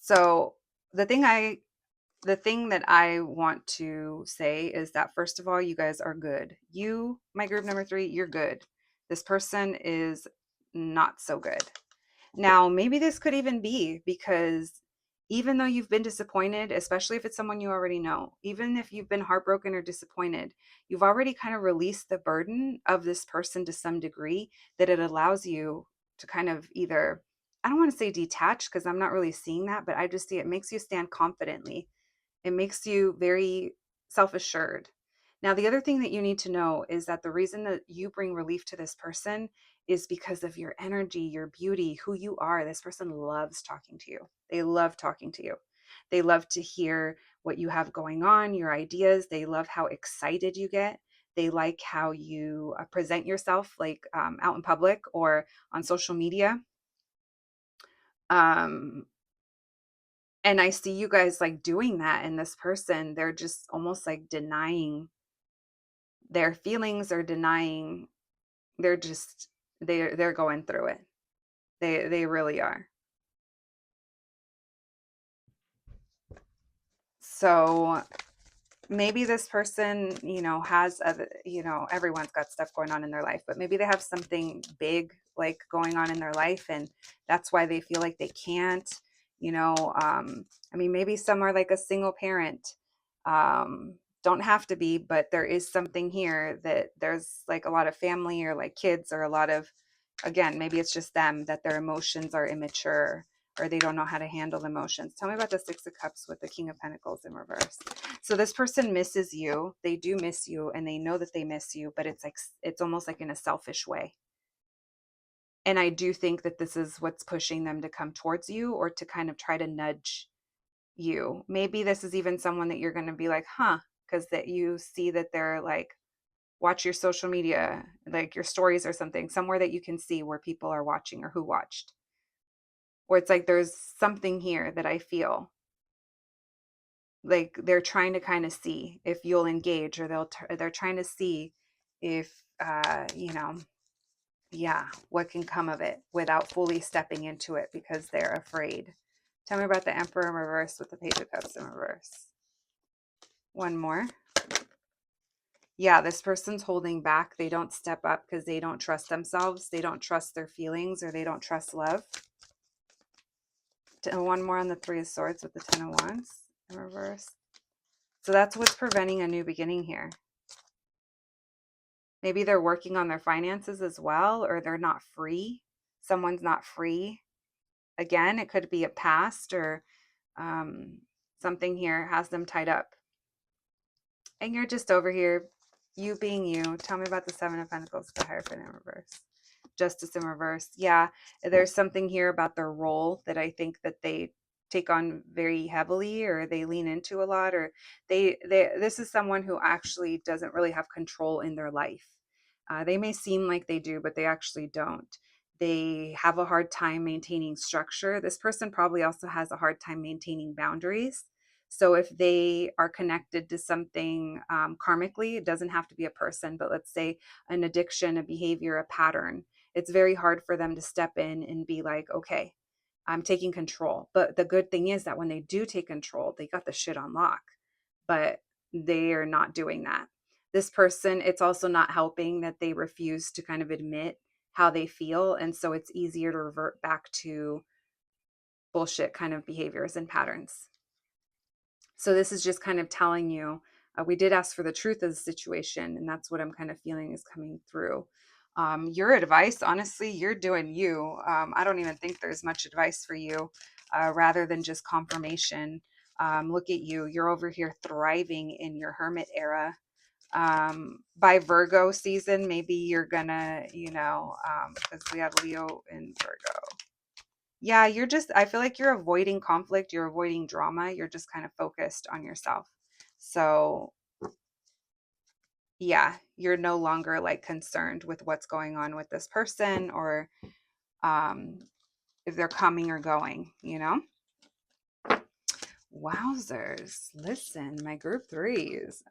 So the thing that I want to say is that, first of all, you guys are good. You, my group number 3, you're good. This person is not so good. Now, maybe this could even be because even though you've been disappointed, especially if it's someone you already know, even if you've been heartbroken or disappointed, you've already kind of released the burden of this person to some degree, that it allows you to kind of either, I don't want to say detach because I'm not really seeing that, but I just see it makes you stand confidently. It makes you very self-assured. Now, the other thing that you need to know is that the reason that you bring relief to this person is because of your energy, your beauty, who you are. This person loves talking to you. They love talking to you. They love to hear what you have going on, your ideas. They love how excited you get. They like how you present yourself, like out in public or on social media. And I see you guys like doing that, and this person, they're just almost like denying their feelings or denying, they're going through it. They really are. So maybe this person, has other, everyone's got stuff going on in their life, but maybe they have something big like going on in their life, and that's why they feel like they can't, I mean, maybe some are like a single parent. Don't have to be, but there is something here that there's like a lot of family or like kids or a lot of, again, maybe it's just them that their emotions are immature or they don't know how to handle emotions. Tell me about the Six of Cups with the King of Pentacles in reverse. So this person misses you. They do miss you and they know that they miss you, but it's like, it's almost like in a selfish way. And I do think that this is what's pushing them to come towards you or to kind of try to nudge you. Maybe this is even someone that you're going to be like, huh, because that you see that they're like, watch your social media, like your stories or something, somewhere that you can see where people are watching or who watched. Or it's like there's something here that I feel like they're trying to kind of see if you'll engage, or they're trying to see if yeah, what can come of it without fully stepping into it because they're afraid. Tell me about the Emperor in reverse with the Page of Cups in reverse. One more. Yeah, this person's holding back. They don't step up because they don't trust themselves. They don't trust their feelings, or they don't trust love. One more on the Three of Swords with the Ten of Wands in reverse. So that's what's preventing a new beginning here. Maybe they're working on their finances as well, or they're not free. Someone's not free. Again, it could be a past or something here has them tied up. And you're just over here, you being you. Tell me about the Seven of Pentacles, the Hierophant in reverse. Justice in reverse. Yeah, there's something here about their role that I think that they take on very heavily, or they lean into a lot, or they this is someone who actually doesn't really have control in their life. They may seem like they do, but they actually don't. They have a hard time maintaining structure. This person probably also has a hard time maintaining boundaries. So if they are connected to something karmically, it doesn't have to be a person, but let's say an addiction, a behavior, a pattern, it's very hard for them to step in and be like, okay, I'm taking control. But the good thing is that when they do take control, they got the shit on lock, but they are not doing that. This person, it's also not helping that they refuse to kind of admit how they feel. And so it's easier to revert back to bullshit kind of behaviors and patterns. So this is just kind of telling you, we did ask for the truth of the situation, and that's what I'm kind of feeling is coming through. Your advice, honestly, you're doing you. I don't even think there's much advice for you, rather than just confirmation. Look at you. You're over here thriving in your hermit era. By Virgo season, maybe you're gonna, because we have Leo in Virgo. Yeah, I feel like you're avoiding conflict, you're avoiding drama, you're just kind of focused on yourself. So, yeah, you're no longer like concerned with what's going on with this person, or um if they're coming or going. Wowzers. Listen, my group threes.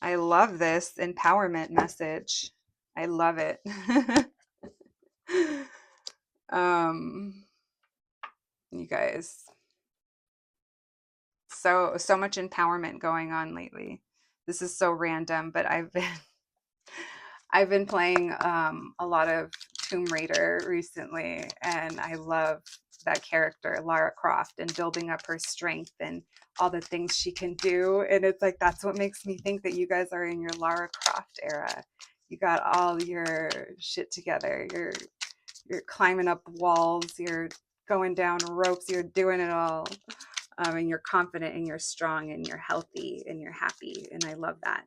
I love this empowerment message. I love it. um you guys, so much empowerment going on lately. This is so random, but I've been playing a lot of Tomb Raider recently, and I love that character Lara Croft and building up her strength and all the things she can do. And it's like that's what makes me think that you guys are in your Lara Croft era. You got all your shit together. You're climbing up walls, you're going down ropes, you're doing it all. And you're confident and you're strong and you're healthy and you're happy. And I love that.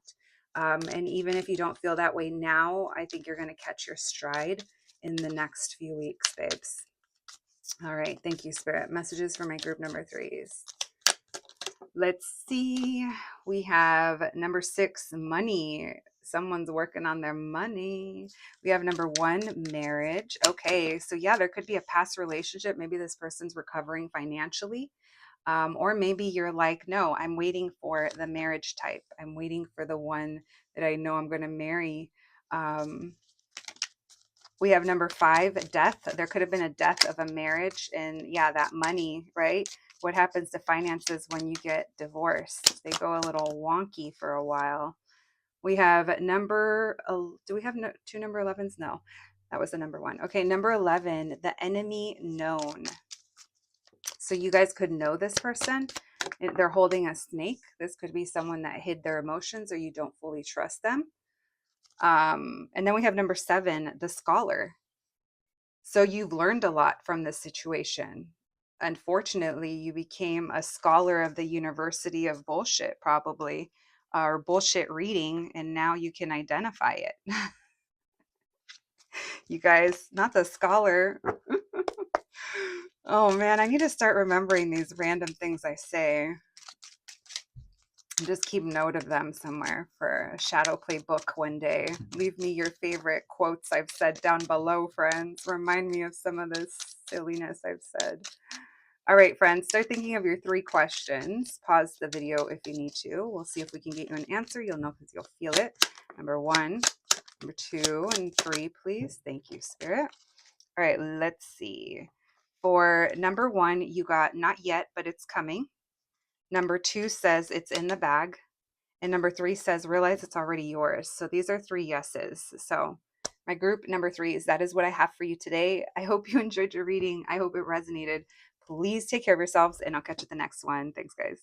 And even if you don't feel that way now, I think you're going to catch your stride in the next few weeks, babes. All right. Thank you, Spirit. Messages for my group number threes. Let's see. We have number 6, money. Someone's working on their money. We have number 1, marriage. Okay. So yeah, there could be a past relationship. Maybe this person's recovering financially. Or maybe you're like, no, I'm waiting for the marriage type. I'm waiting for the one that I know I'm going to marry. We have number 5, death. There could have been a death of a marriage. And yeah, that money, right? What happens to finances when you get divorced? They go a little wonky for a while. We have do we have 2 number 11s? No, that was the number 1. Okay, number 11, the enemy known. So you guys could know this person. They're holding a snake. This could be someone that hid their emotions or you don't fully trust them. And then we have number 7, the scholar. So you've learned a lot from this situation. Unfortunately, you became a scholar of the University of Bullshit, probably, or bullshit reading, and now you can identify it. You guys, not the scholar. Oh man, I need to start remembering these random things I say. Just keep note of them somewhere for a shadow play book one day. Leave me your favorite quotes I've said down below, friends. Remind me of some of this silliness I've said. All right, friends, start thinking of your 3 questions. Pause the video if you need to. We'll see if we can get you an answer. You'll know because you'll feel it. Number 1, number 2, and 3, please. Thank you, Spirit. All right, let's see. For number 1, you got not yet, but it's coming. Number 2 says it's in the bag. And number 3 says realize it's already yours. So these are 3 yeses. So my group number 3 is that is what I have for you today. I hope you enjoyed your reading. I hope it resonated. Please take care of yourselves and I'll catch you at the next one. Thanks, guys.